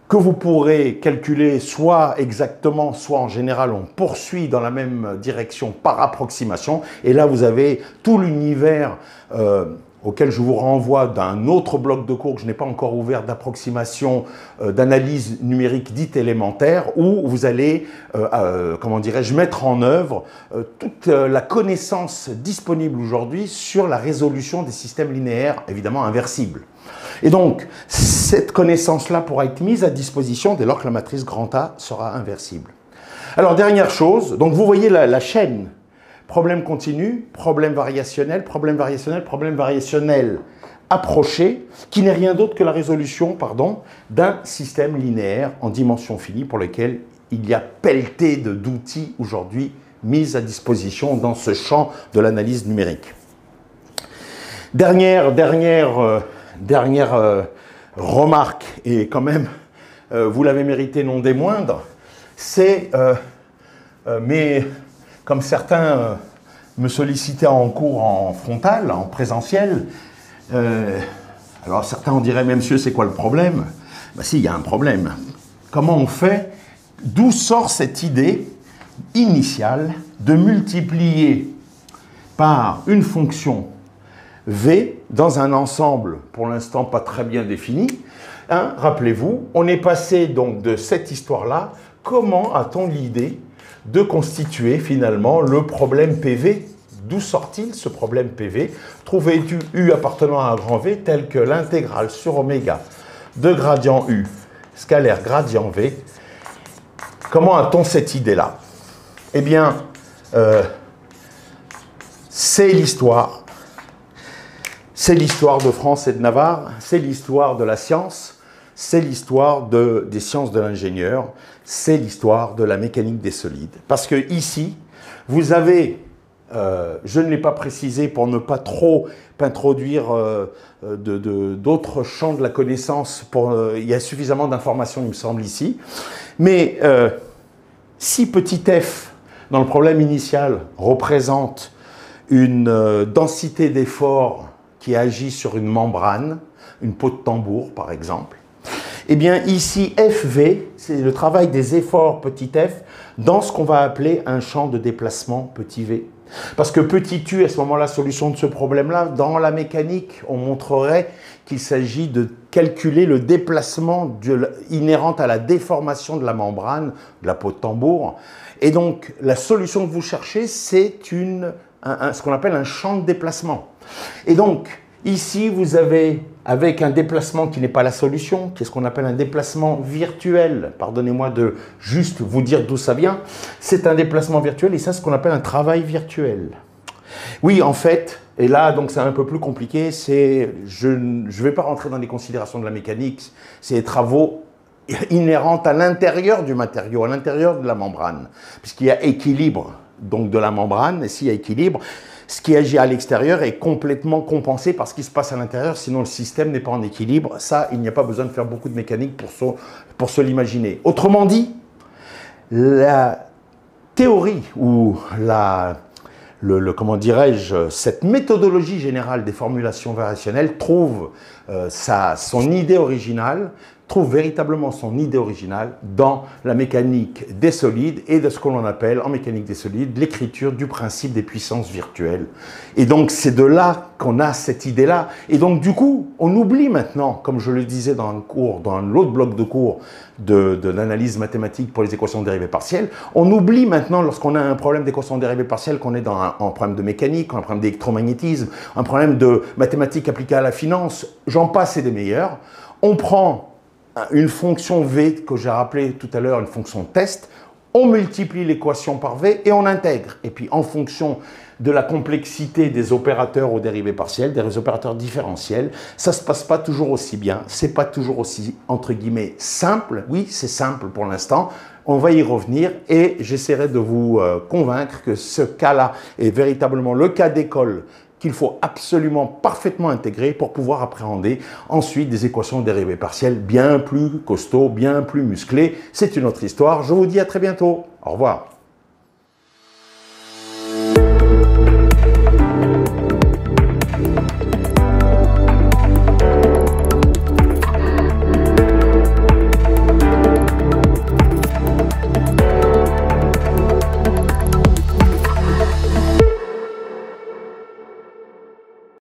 que vous pourrez calculer soit exactement, soit en général on poursuit dans la même direction par approximation. Et là, vous avez tout l'univers auquel je vous renvoie d'un autre bloc de cours que je n'ai pas encore ouvert d'approximation d'analyse numérique dite élémentaire, où vous allez, comment dirais-je, mettre en œuvre toute la connaissance disponible aujourd'hui sur la résolution des systèmes linéaires, évidemment inversibles. Et donc, cette connaissance-là pourra être mise à disposition dès lors que la matrice grand A sera inversible. Alors, dernière chose, donc vous voyez la chaîne. Problème continu, problème variationnel, problème variationnel, problème variationnel approché, qui n'est rien d'autre que la résolution, d'un système linéaire en dimension finie pour lequel il y a pelleté d'outils aujourd'hui mis à disposition dans ce champ de l'analyse numérique. Dernière remarque, et quand même, vous l'avez mérité non des moindres, c'est, mais comme certains me sollicitaient en cours en frontal, en présentiel, alors certains en diraient, mais monsieur, c'est quoi le problème? Ben si, il y a un problème. Comment on fait? D'où sort cette idée initiale de multiplier par une fonction V dans un ensemble, pour l'instant pas très bien défini. Hein, rappelez-vous, on est passé donc de cette histoire-là. Comment a-t-on l'idée de constituer finalement le problème PV? D'où sort-il ce problème PV? Trouver du U appartenant à un grand V tel que l'intégrale sur oméga de gradient U scalaire gradient V. Comment a-t-on cette idée-là? Eh bien, c'est l'histoire. C'est l'histoire de France et de Navarre, c'est l'histoire de la science, c'est l'histoire des sciences de l'ingénieur, c'est l'histoire de la mécanique des solides. Parce que ici, vous avez, je ne l'ai pas précisé pour ne pas trop introduire d'autres champs de la connaissance, il y a suffisamment d'informations, il me semble, ici. Mais si petit f, dans le problème initial, représente une densité d'effort qui agit sur une membrane, une peau de tambour par exemple, eh bien ici FV, c'est le travail des efforts petit f dans ce qu'on va appeler un champ de déplacement petit v. Parce que petit u, à ce moment-là, solution de ce problème-là, dans la mécanique, on montrerait qu'il s'agit de calculer le déplacement inhérent à la déformation de la membrane, de la peau de tambour. Et donc, la solution que vous cherchez, c'est ce qu'on appelle un champ de déplacement. Et donc, ici, vous avez, avec un déplacement qui n'est pas la solution, qui est ce qu'on appelle un déplacement virtuel, pardonnez-moi de juste vous dire d'où ça vient, c'est un déplacement virtuel et ça, c'est ce qu'on appelle un travail virtuel. Oui, en fait, et là, donc c'est un peu plus compliqué, je ne vais pas rentrer dans les considérations de la mécanique, c'est des travaux inhérents à l'intérieur du matériau, à l'intérieur de la membrane, puisqu'il y a équilibre donc de la membrane, et s'il y a équilibre, ce qui agit à l'extérieur est complètement compensé par ce qui se passe à l'intérieur, sinon le système n'est pas en équilibre. Ça, il n'y a pas besoin de faire beaucoup de mécanique pour se l'imaginer. Autrement dit, la théorie ou comment dirais-je, cette méthodologie générale des formulations variationnelles trouve son idée originale, trouve véritablement son idée originale dans la mécanique des solides et de ce que l'on appelle en mécanique des solides l'écriture du principe des puissances virtuelles. Et donc c'est de là qu'on a cette idée-là. Et donc du coup, on oublie maintenant, comme je le disais dans l'autre bloc de cours de l'analyse mathématique pour les équations dérivées partielles, on oublie maintenant lorsqu'on a un problème d'équations dérivées partielles qu'on est dans un problème de mécanique, un problème d'électromagnétisme, un problème de mathématiques appliquées à la finance, j'en passe et des meilleurs. On prend une fonction V que j'ai rappelé tout à l'heure, une fonction test, on multiplie l'équation par V et on intègre. Et puis en fonction de la complexité des opérateurs aux dérivés partiels, des opérateurs différentiels. Ça ne se passe pas toujours aussi bien, c'est pas toujours aussi, entre guillemets, simple. Oui, c'est simple pour l'instant. On va y revenir et j'essaierai de vous convaincre que ce cas-là est véritablement le cas d'école qu'il faut absolument parfaitement intégrer pour pouvoir appréhender ensuite des équations de dérivés partiels bien plus costauds, bien plus musclées. C'est une autre histoire. Je vous dis à très bientôt. Au revoir.